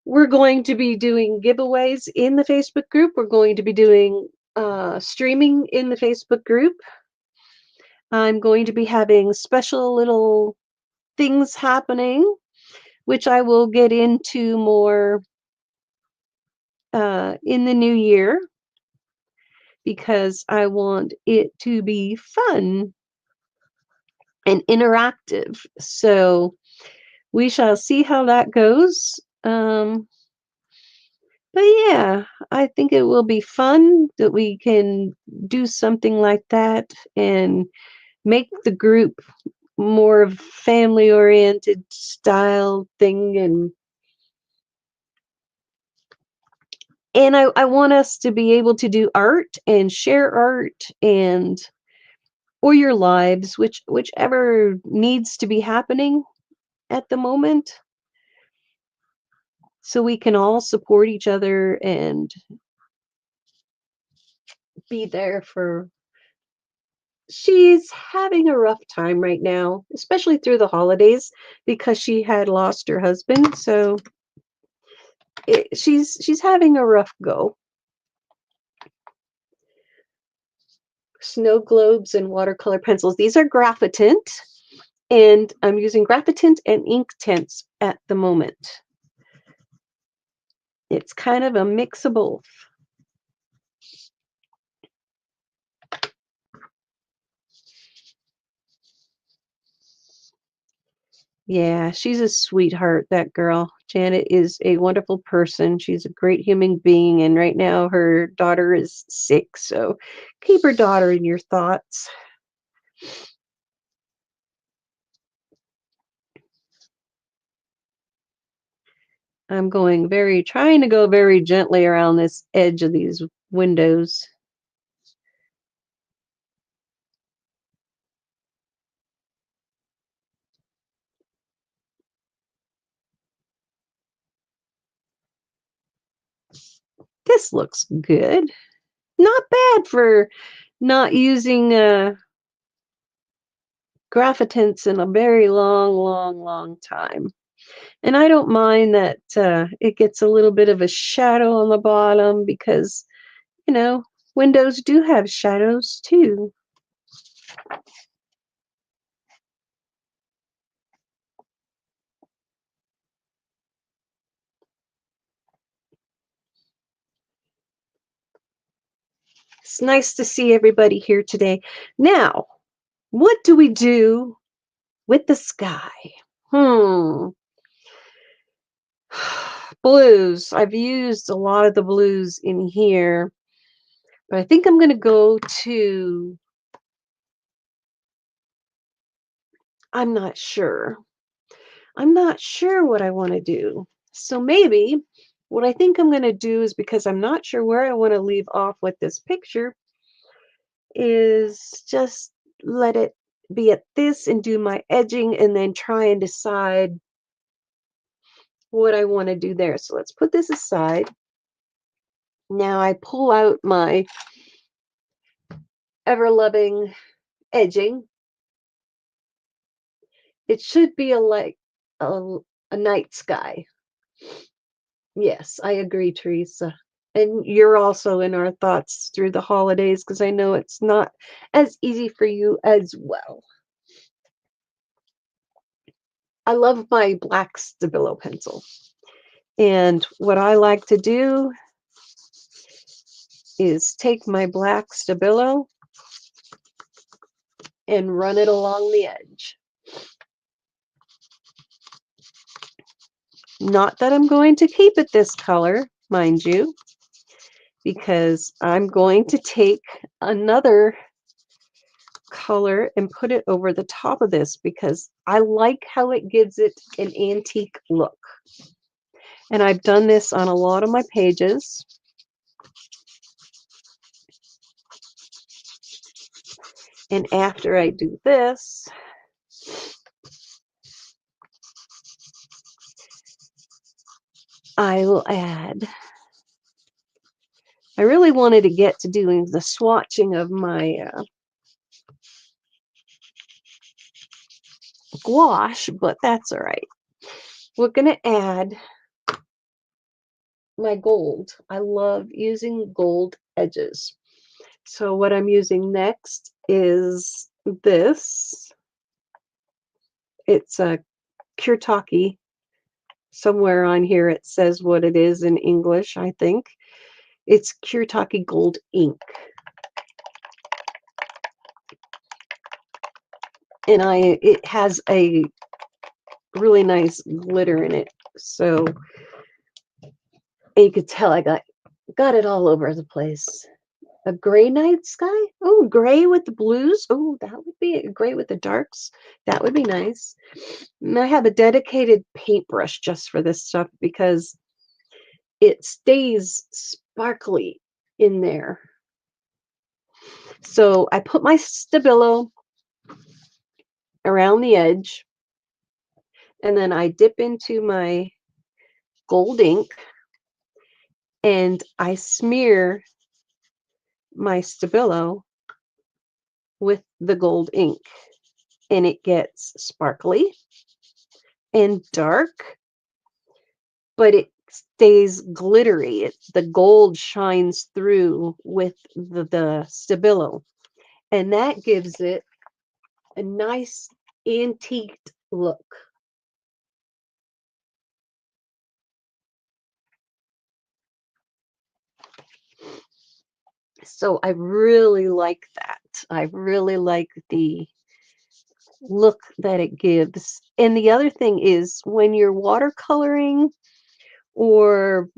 we're going to be doing giveaways in the Facebook group. We're going to be doing streaming in the Facebook group. I'm going to be having special little things happening, which I will get into more in the new year because I want it to be fun and interactive. So we shall see how that goes. But yeah, I think it will be fun that we can do something like that and make the group more of family oriented style thing. And I want us to be able to do art and share art and or your lives, whichever needs to be happening at the moment, so we can all support each other and be there for. She's having a rough time right now, especially through the holidays because she had lost her husband. So she's having a rough go. Snow globes and watercolor pencils. These are Graphitint, and I'm using Graphitint and Inktense at the moment. It's kind of a mix of both. Yeah, she's a sweetheart, that girl. Janet is a wonderful person. She's a great human being, and right now her daughter is sick, so keep her daughter in your thoughts. I'm trying to go very gently around this edge of these windows. This looks good. not bad for not using graphitins in a very long time. And I don't mind that it gets a little bit of a shadow on the bottom because, you know, windows do have shadows too. It's nice to see everybody here today. Now, what do we do with the sky? Hmm. Blues. I've used a lot of the blues in here, but I think I'm going to go to, I'm not sure. I'm not sure what I want to do. So maybe what I think I'm going to do is, because I'm not sure where I want to leave off with this picture, is just let it be at this and do my edging and then try and decide what I want to do there. So let's put this aside. Now I pull out my ever-loving edging. It should be a night sky. Yes, I agree, Teresa. And you're also in our thoughts through the holidays because I know it's not as easy for you as well. I love my black Stabilo pencil. And what I like to do is take my black Stabilo and run it along the edge. Not that I'm going to keep it this color, mind you, because I'm going to take another color and put it over the top of this because I like how it gives it an antique look. And I've done this on a lot of my pages. And after I do this, I will add, I really wanted to get to doing the swatching of my gouache, but that's all right. We're going to add my gold. I love using gold edges. So what I'm using next is this. It's a Kirtaki. Somewhere on here it says what it is in English, I think. It's Kirtaki Gold Ink. And it has a really nice glitter in it. So you could tell I got it all over the place. A gray night sky? Oh, gray with the blues? Oh, that would be gray with the darks. That would be nice. And I have a dedicated paintbrush just for this stuff because it stays sparkly in there. So I put my Stabilo around the edge, and then I dip into my gold ink and I smear my Stabilo with the gold ink, and it gets sparkly and dark, but it stays glittery. The gold shines through with the Stabilo, and that gives it a nice antiqued look. So I really like that. I really like the look that it gives. And the other thing is when you're watercoloring or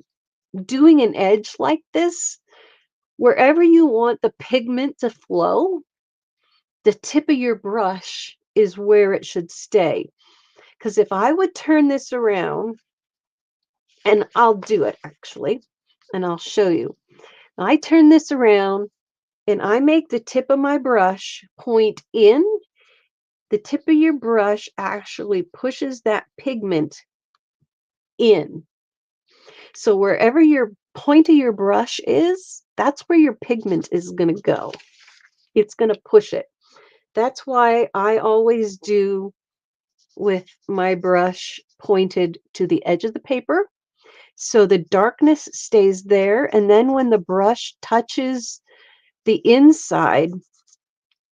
doing an edge like this, wherever you want the pigment to flow, the tip of your brush is where it should stay. Because if I would turn this around, and I'll do it actually, and I'll show you. I turn this around and I make the tip of my brush point in. The tip of your brush actually pushes that pigment in. So wherever your point of your brush is, that's where your pigment is going to go. It's going to push it. That's why I always do with my brush pointed to the edge of the paper. So the darkness stays there. And then when the brush touches the inside,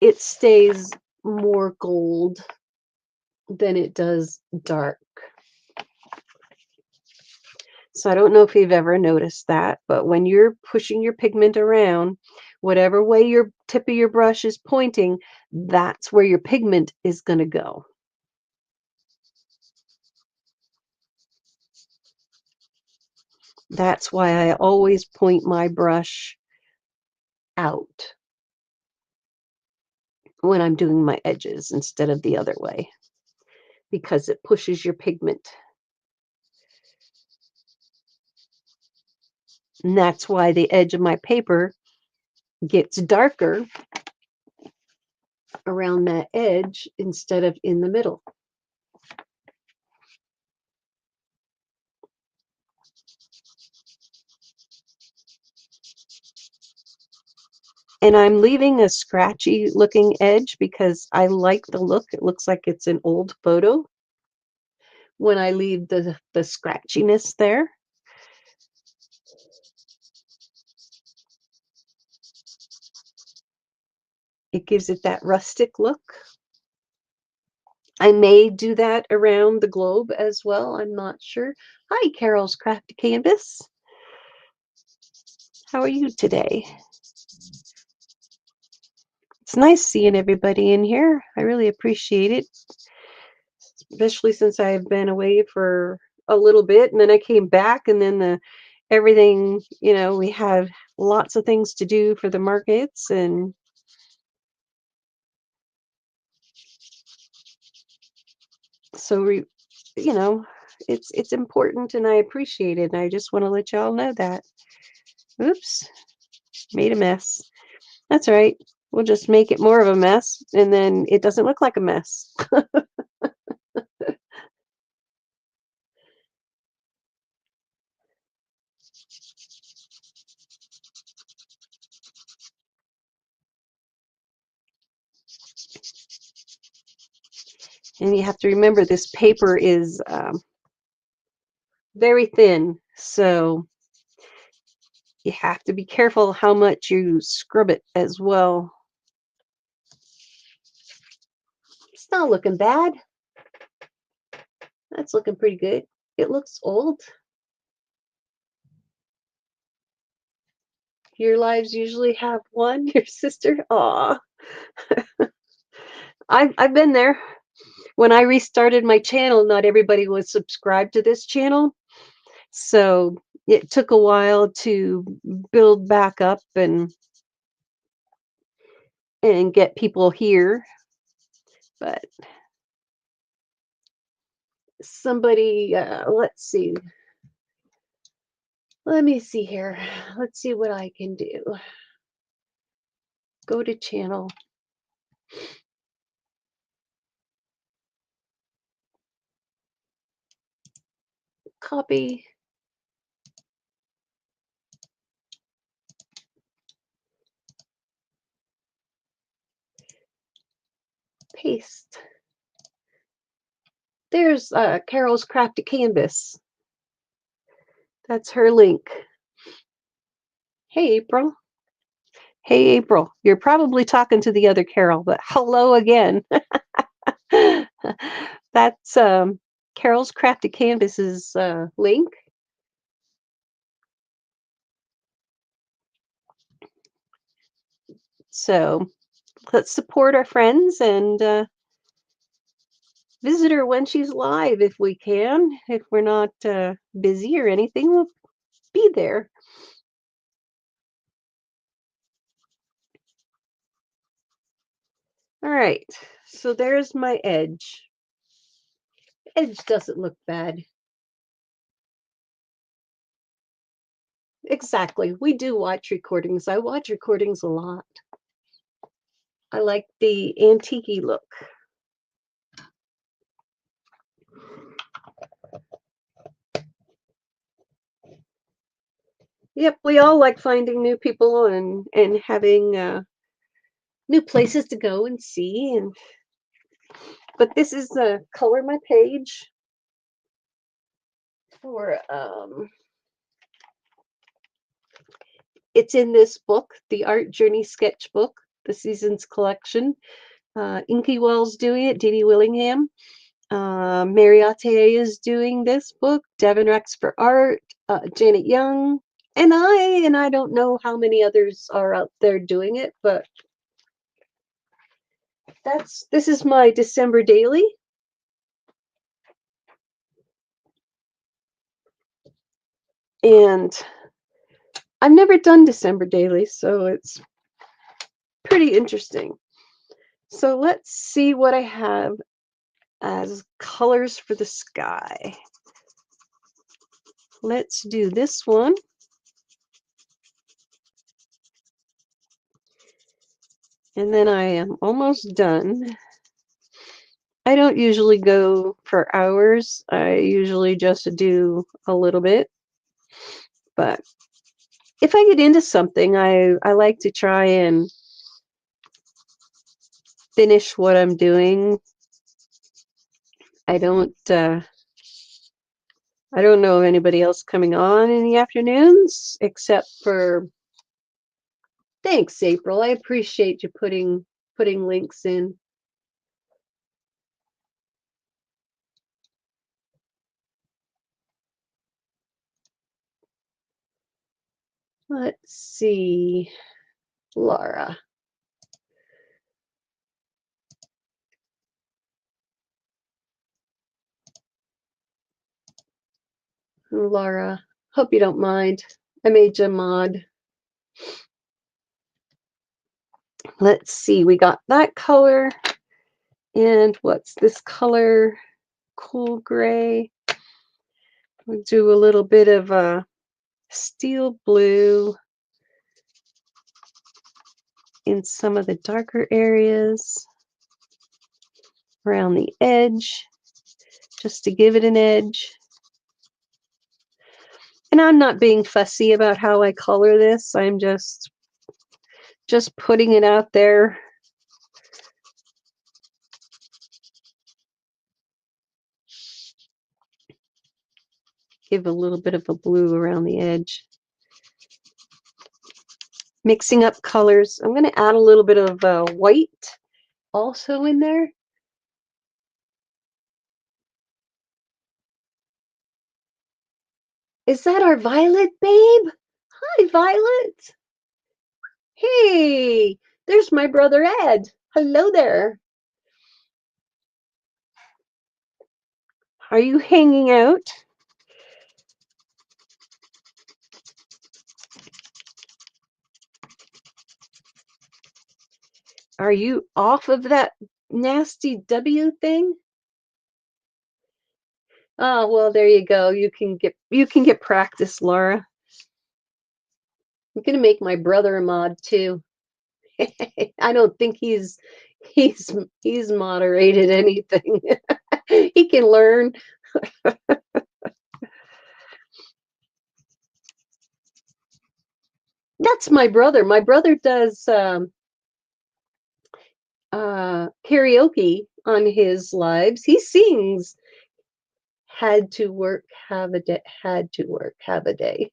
it stays more gold than it does dark. So I don't know if you've ever noticed that, but when you're pushing your pigment around, whatever way your tip of your brush is pointing, that's where your pigment is going to go. That's why I always point my brush out when I'm doing my edges instead of the other way, because it pushes your pigment. And that's why the edge of my paper gets darker around that edge instead of in the middle. And I'm leaving a scratchy looking edge because I like the look. It looks like it's an old photo when I leave the scratchiness there. It gives it that rustic look. I may do that around the globe as well. I'm not sure. Hi, Carol's Crafty Canvas. How are you today? It's nice seeing everybody in here. I really appreciate it, especially since I've been away for a little bit and then I came back and then everything, we had lots of things to do for the markets, and so it's important and I appreciate it, and I just want to let y'all know that. Oops, made a mess. That's all right. We'll just make it more of a mess and then it doesn't look like a mess. And you have to remember this paper is very thin, so you have to be careful how much you scrub it as well. It's not looking bad. That's looking pretty good. It looks old. Your lives usually have one, your sister. Aw. I've been there. When I restarted my channel, not everybody was subscribed to this channel. So it took a while to build back up and get people here. But somebody, let's see. Let me see here. Let's see what I can do. Go to channel. Copy. Paste. There's Carol's Crafty Canvas. That's her link. Hey, April. Hey, April. You're probably talking to the other Carol, but hello again. That's Carol's Crafty Canvas's link. So let's support our friends and visit her when she's live if we can. If we're not busy or anything, we'll be there. All right, so there's my edge. Edge doesn't look bad. Exactly. We do watch recordings. I watch recordings a lot. I like the antique look. Yep, we all like finding new people and having new places to go and see. And but this is the color my page for it's in this book, the Art Journey Sketchbook, the Seasons Collection. Inky Well's doing it, Dee Dee Willingham. Mariotte is doing this book, Devin Rex for art, Janet Young, and I don't know how many others are out there doing it, but this is my December daily. And I've never done December daily, so it's pretty interesting. So let's see what I have as colors for the sky. Let's do this one. And then I am almost done. I don't usually go for hours. I usually just do a little bit. But if I get into something, I like to try and finish what I'm doing. I don't know of anybody else coming on in the afternoons except for thanks, April. I appreciate you putting links in. Let's see, Laura. Laura, hope you don't mind. I made you a mod. Let's see, we got that color. And what's this color? Cool gray. We'll do a little bit of a steel blue in some of the darker areas around the edge, just to give it an edge. And I'm not being fussy about how I color this. I'm just putting it out there. Give a little bit of a blue around the edge. Mixing up colors. I'm going to add a little bit of white also in there. Is that our Violet, babe? Hi, Violet. Hey, there's my brother Ed. Hello there. Are you hanging out? Are you off of that nasty W thing? Oh, well, there you go. You can get practice, Laura. I'm gonna make my brother a mod too. I don't think he's moderated anything. He can learn. That's my brother. My brother does karaoke on his lives. He sings had to work, have a day, had to work, have a day.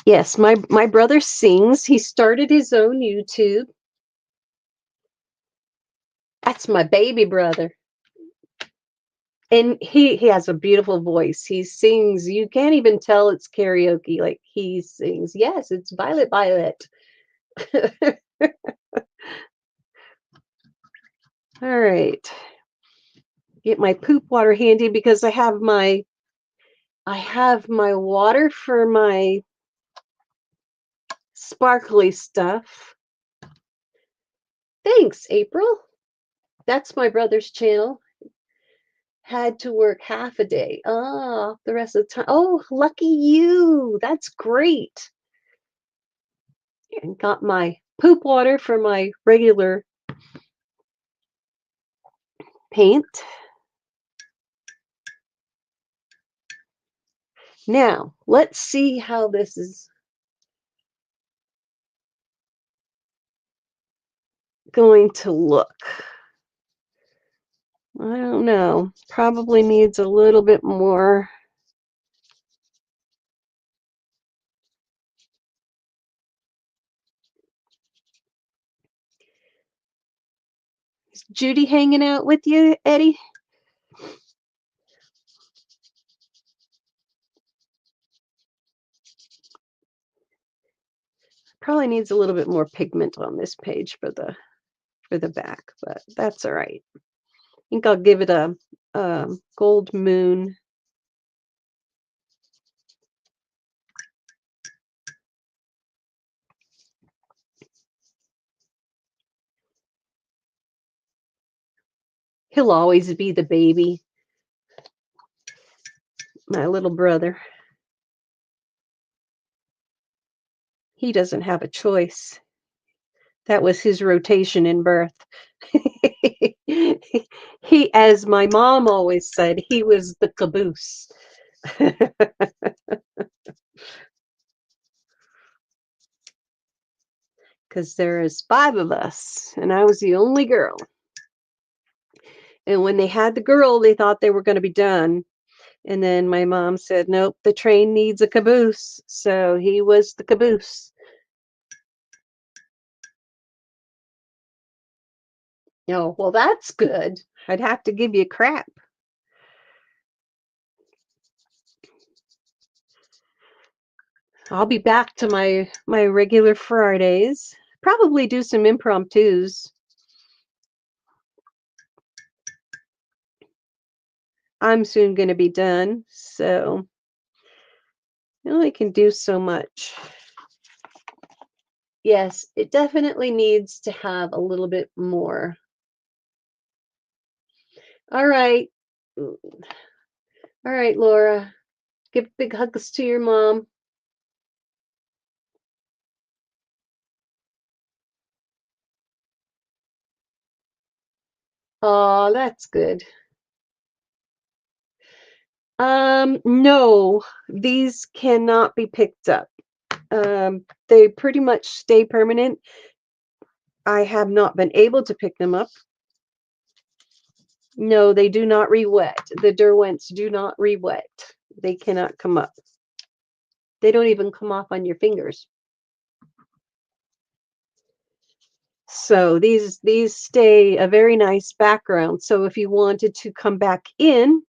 Yes, my brother sings. He started his own YouTube. That's my baby brother. And he has a beautiful voice. He sings. You can't even tell it's karaoke. Like he sings. Yes, it's Violet Violet. All right. Get my poop water handy because I have my water for my sparkly stuff. Thanks, April. That's my brother's channel. Had to work half a day. Ah, the rest of the time. Oh, lucky you. That's great. And got my poop water for my regular paint. Now, let's see how this is going to look. I don't know. Probably needs a little bit more. Is Judy hanging out with you, Eddie? Probably needs a little bit more pigment on this page for the back, but that's all right. I think I'll give it a gold moon. He'll always be the baby, my little brother. He doesn't have a choice. That was his rotation in birth. He, as my mom always said, he was the caboose. Because there's 5 of us, and I was the only girl. And when they had the girl, they thought they were going to be done. And then my mom said, nope, the train needs a caboose. So he was the caboose. Oh, well, that's good. I'd have to give you crap. I'll be back to my regular Fridays. Probably do some impromptus. I'm soon going to be done, so I only can do so much. Yes, it definitely needs to have a little bit more. All right. All right, Laura. Give big hugs to your mom. Oh, that's good. No, these cannot be picked up. They pretty much stay permanent. I have not been able to pick them up. No, they do not re-wet. The Derwents do not re-wet. They cannot come up. They don't even come off on your fingers. So these stay a very nice background. So if you wanted to come back in,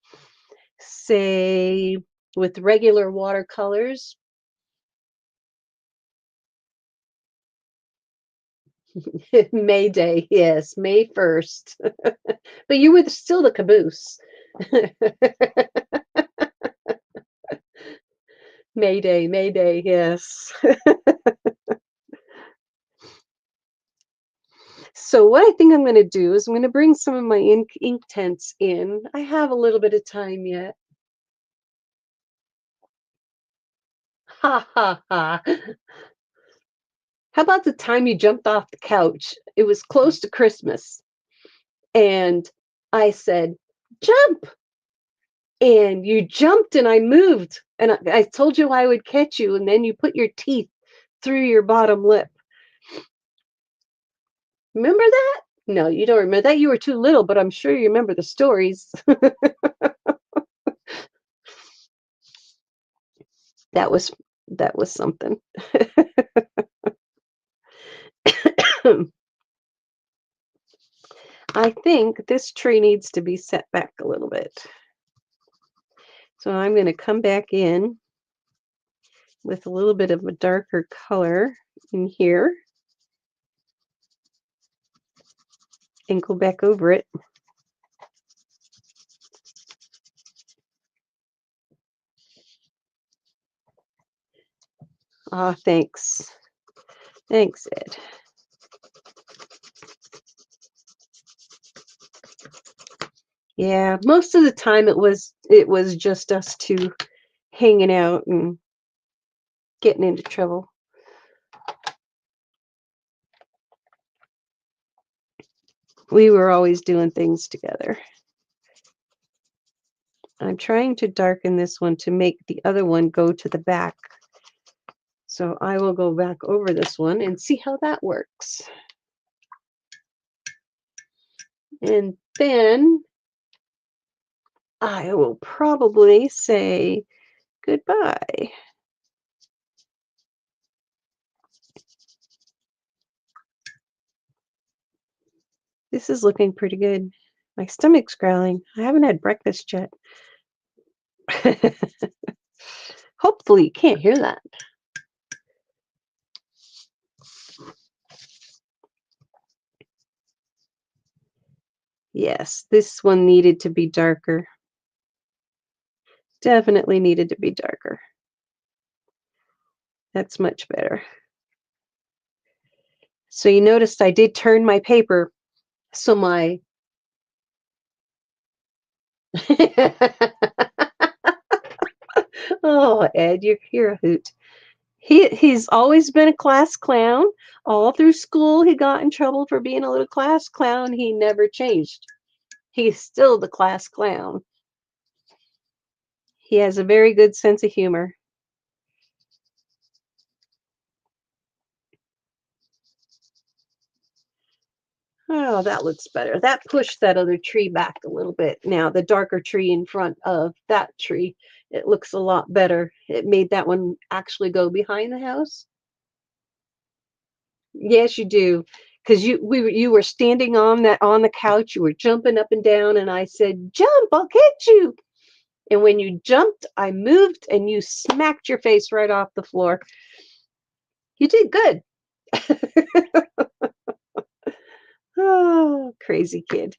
say with regular watercolors, May Day, yes, May 1st. But you were still the caboose. May Day, yes. So what I think I'm going to do is I'm going to bring some of my ink tents in. I have a little bit of time yet. Ha ha ha. How about the time you jumped off the couch? It was close to Christmas. And I said, jump. And you jumped and I moved. And I told you I would catch you. And then you put your teeth through your bottom lip. Remember that? No, you don't remember that. You were too little, but I'm sure you remember the stories. That was something. I think this tree needs to be set back a little bit. So I'm going to come back in with a little bit of a darker color in here and go back over it. Ah, thanks. Thanks, Ed. Yeah, most of the time it was just us two hanging out and getting into trouble. We were always doing things together. I'm trying to darken this one to make the other one go to the back. So I will go back over this one and see how that works. And then I will probably say goodbye. This is looking pretty good. My stomach's growling. I haven't had breakfast yet. Hopefully you can't hear that. Yes, this one needed to be darker. Definitely needed to be darker. That's much better. So you noticed I did turn my paper so my oh, Ed, you're a hoot. He's always been a class clown. All through school, he got in trouble for being a little class clown. He never changed. He's still the class clown. He has a very good sense of humor. Oh, that looks better. That pushed that other tree back a little bit. Now, the darker tree in front of that tree, it looks a lot better. It made that one actually go behind the house. Yes, you do. Because you were standing on the couch, you were jumping up and down, and I said, "Jump, I'll catch you." And when you jumped, I moved and you smacked your face right off the floor. You did good. Oh, crazy kid.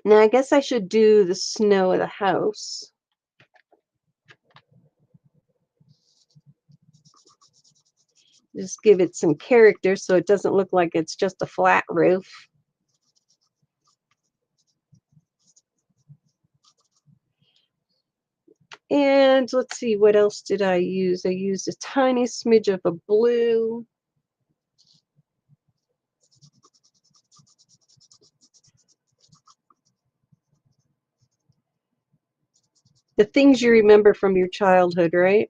Now, I guess I should do the snow of the house. Just give it some character so it doesn't look like it's just a flat roof. And let's see, what else did I use? I used a tiny smidge of a blue. The things you remember from your childhood, right?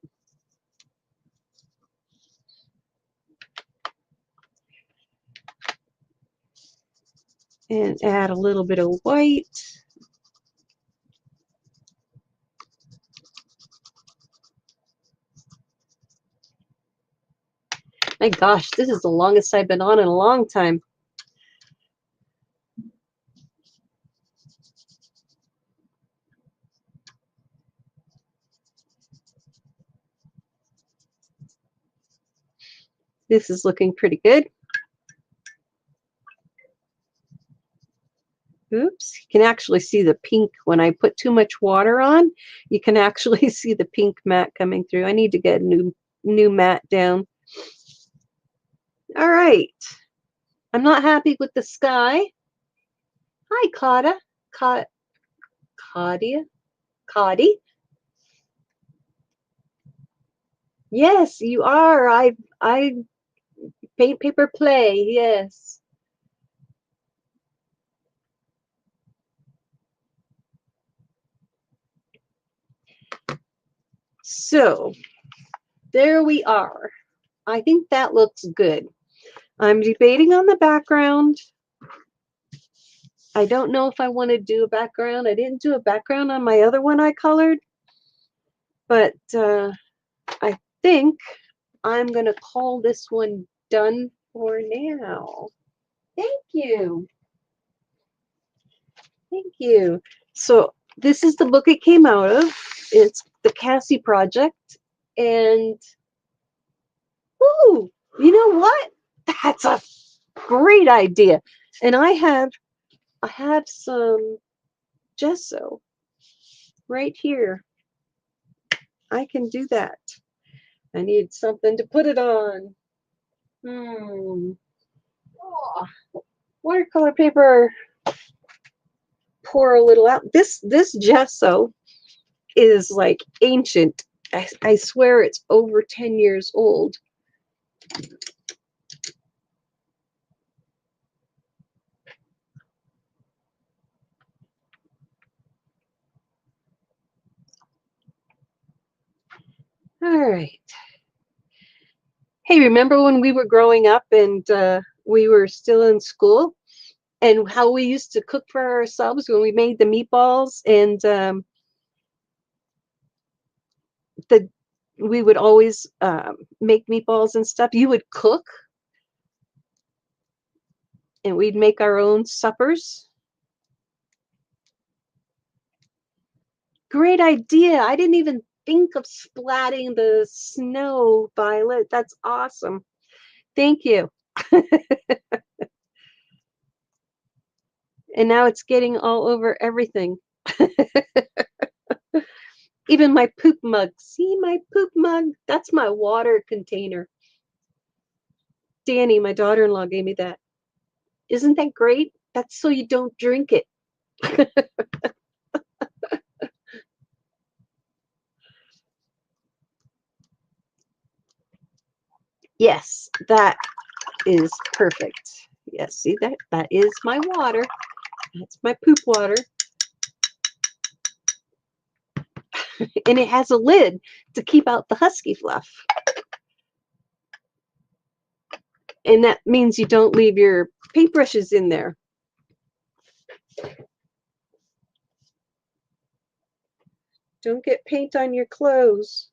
And add a little bit of white. My gosh, this is the longest I've been on in a long time. This is looking pretty good. Oops, you can actually see the pink when I put too much water on. You can actually see the pink mat coming through. I need to get a new mat down. All right. I'm not happy with the sky. Hi, Claudia. Claudia? Cody? Yes, you are. I paint paper play. Yes. So there we are. I think that looks good. I'm debating on the background. I don't know if I want to do a background. I didn't do a background on my other one I colored, but I think I'm going to call this one done for now. Thank you. Thank you. So this is the book it came out of. It's the Cassie Project. And, ooh, you know what? That's a great idea. And I have some gesso right here. I can do that. I need something to put it on. Oh, watercolor paper. Pour a little out. This gesso is like ancient. I swear it's over 10 years old. All right. Hey, remember when we were growing up and we were still in school and how we used to cook for ourselves when we made the meatballs and we would always make meatballs and stuff. You would cook and we'd make our own suppers. Great idea. I didn't even think of splatting the snow, Violet. That's awesome. Thank you. And now it's getting all over everything. Even my poop mug. See my poop mug? That's my water container. Danny, my daughter-in-law, gave me that. Isn't that great? That's so you don't drink it. Yes, that is perfect. Yes, see that? That is my water. That's my poop water. And it has a lid to keep out the husky fluff. And that means you don't leave your paintbrushes in there. Don't get paint on your clothes.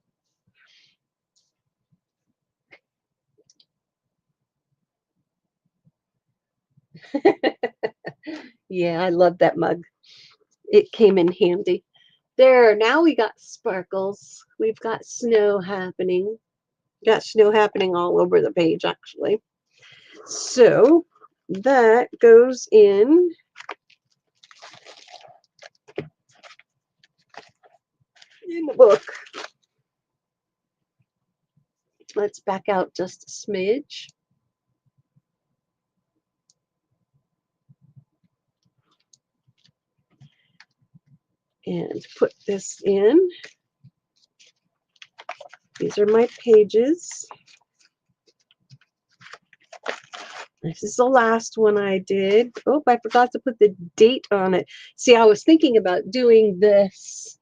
Yeah, I love that mug. It came in handy. There, now we got sparkles. We've got snow happening. Got snow happening all over the page, actually. So that goes in the book. Let's back out just a smidge. And put this in. These are my pages. This is the last one I did. Oh, I forgot to put the date on it. See, I was thinking about doing this.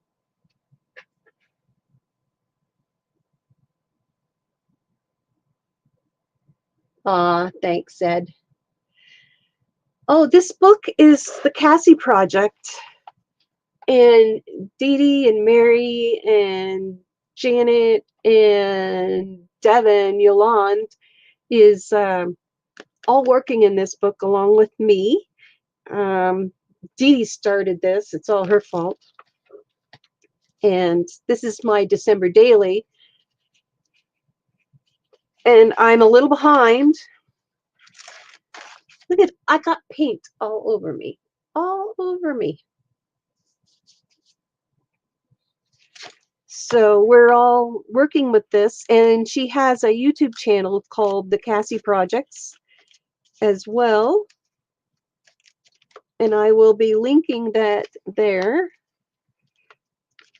Thanks, Ed. Oh, this book is the Cassie Project. And Dee Dee and Mary and Janet and Devin, Yolande is all working in this book along with me. Dee Dee started this. It's all her fault. And this is my December daily. And I'm a little behind. Look at, I got paint all over me. All over me. So we're all working with this. And she has a YouTube channel called The Cassie Projects as well. And I will be linking that there.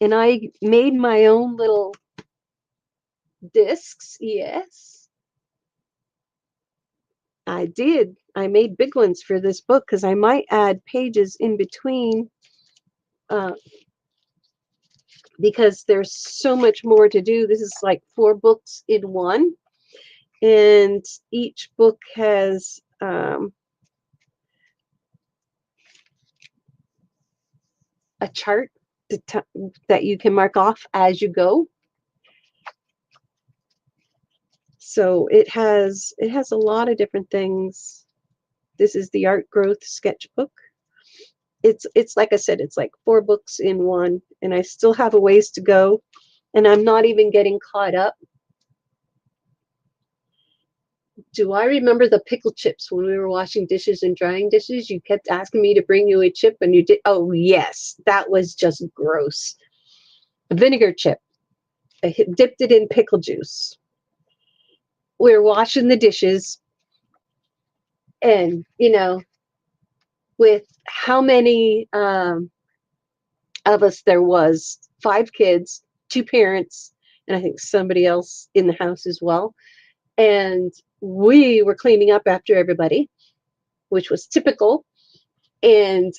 And I made my own little discs. Yes, I did. I made big ones for this book because I might add pages in between because there's so much more to do. This is like 4 books in one. And each book has a chart that you can mark off as you go. So it has a lot of different things. This is the Art Growth Sketchbook. It's like I said, it's like 4 books in one, and I still have a ways to go, and I'm not even getting caught up. Do I remember the pickle chips when we were washing dishes and drying dishes? You kept asking me to bring you a chip, and you did. Oh yes, that was just gross. A vinegar chip. I dipped it in pickle juice. We were washing the dishes, and with how many of us there was, 5 kids, 2 parents, and I think somebody else in the house as well. And we were cleaning up after everybody, which was typical. And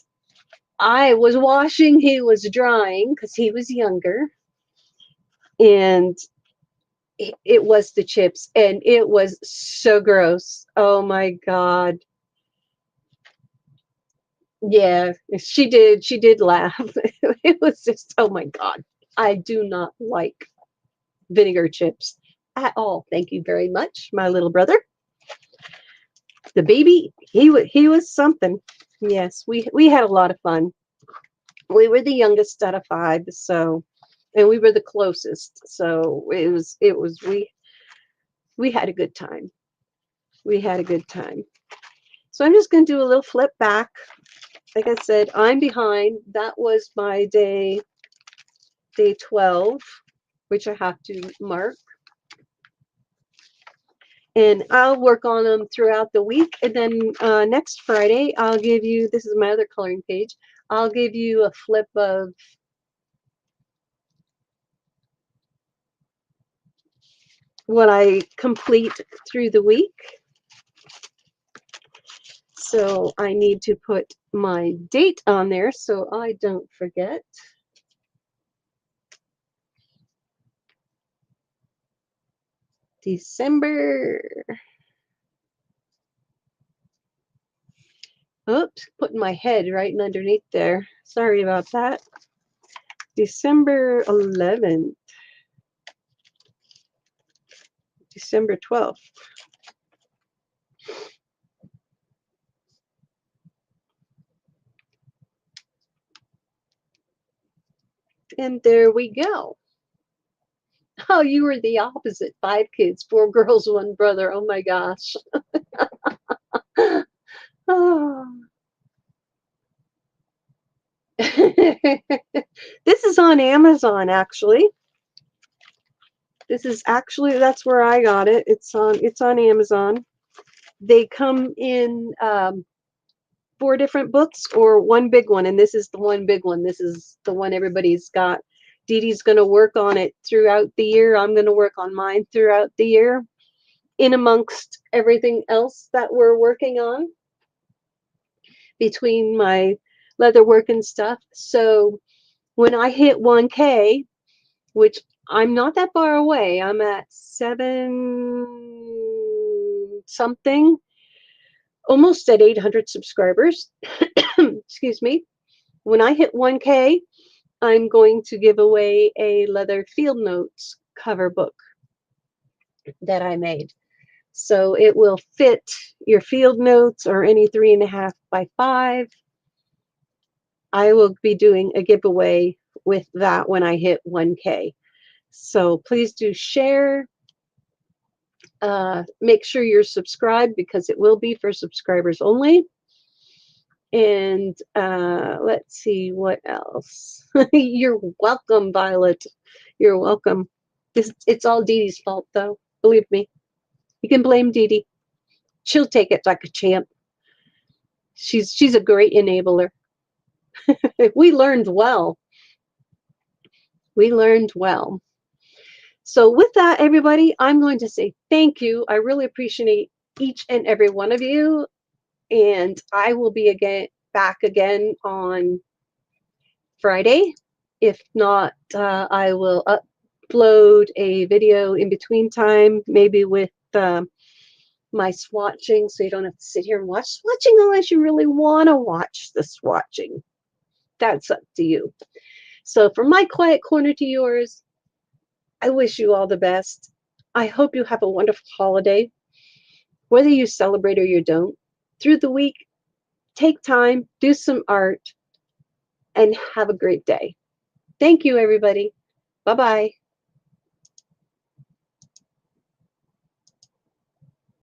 I was washing, he was drying because he was younger. And it was the chips, and it was so gross. Oh my God. Yeah, she did laugh. It was just, oh my God. I do not like vinegar chips at all. Thank you very much, my little brother. The baby, he was something. Yes, we had a lot of fun. We were the youngest out of five, so, and we were the closest. So it was we had a good time. We had a good time. So I'm just going to do a little flip back. Like I said, I'm behind. That was my day 12, which I have to mark. And I'll work on them throughout the week. And then next Friday, I'll give you, this is my other coloring page, I'll give you a flip of what I complete through the week. So I need to put my date on there so I don't forget. December. Oops, putting my head right underneath there. Sorry about that. December 11th. December 12th. And there we go. Oh, you were the opposite. 5 kids, 4 girls, 1 brother. Oh my gosh. Oh. This is on Amazon, actually. This is actually, that's where I got it. It's on Amazon. They come in 4 different books or 1 big one, and this is the 1 big one. This is the one everybody's got. Dee Dee's going to work on it throughout the year. I'm going to work on mine throughout the year, in amongst everything else that we're working on between my leather work and stuff. So when I hit 1K, which I'm not that far away, I'm at 7 something, almost at 800 subscribers. Excuse me. When I hit 1K, I'm going to give away a leather field notes cover book that I made. So it will fit your field notes or any 3.5 by 5. I will be doing a giveaway with that when I hit 1K. So please do share. Make sure you're subscribed because it will be for subscribers only. And let's see what else. You're welcome, Violet. You're welcome. It's all Dee Dee's fault, though. Believe me. You can blame Dee Dee. She'll take it like a champ. She's a great enabler. We learned well. We learned well. So with that, everybody, I'm going to say thank you. I really appreciate each and every one of you. And I will be back again on Friday. If not, I will upload a video in between time, maybe with my swatching, so you don't have to sit here and watch swatching unless you really want to watch the swatching. That's up to you. So from my quiet corner to yours, I wish you all the best. I hope you have a wonderful holiday, whether you celebrate or you don't. Through the week, take time, do some art, and have a great day. Thank you, everybody. Bye-bye.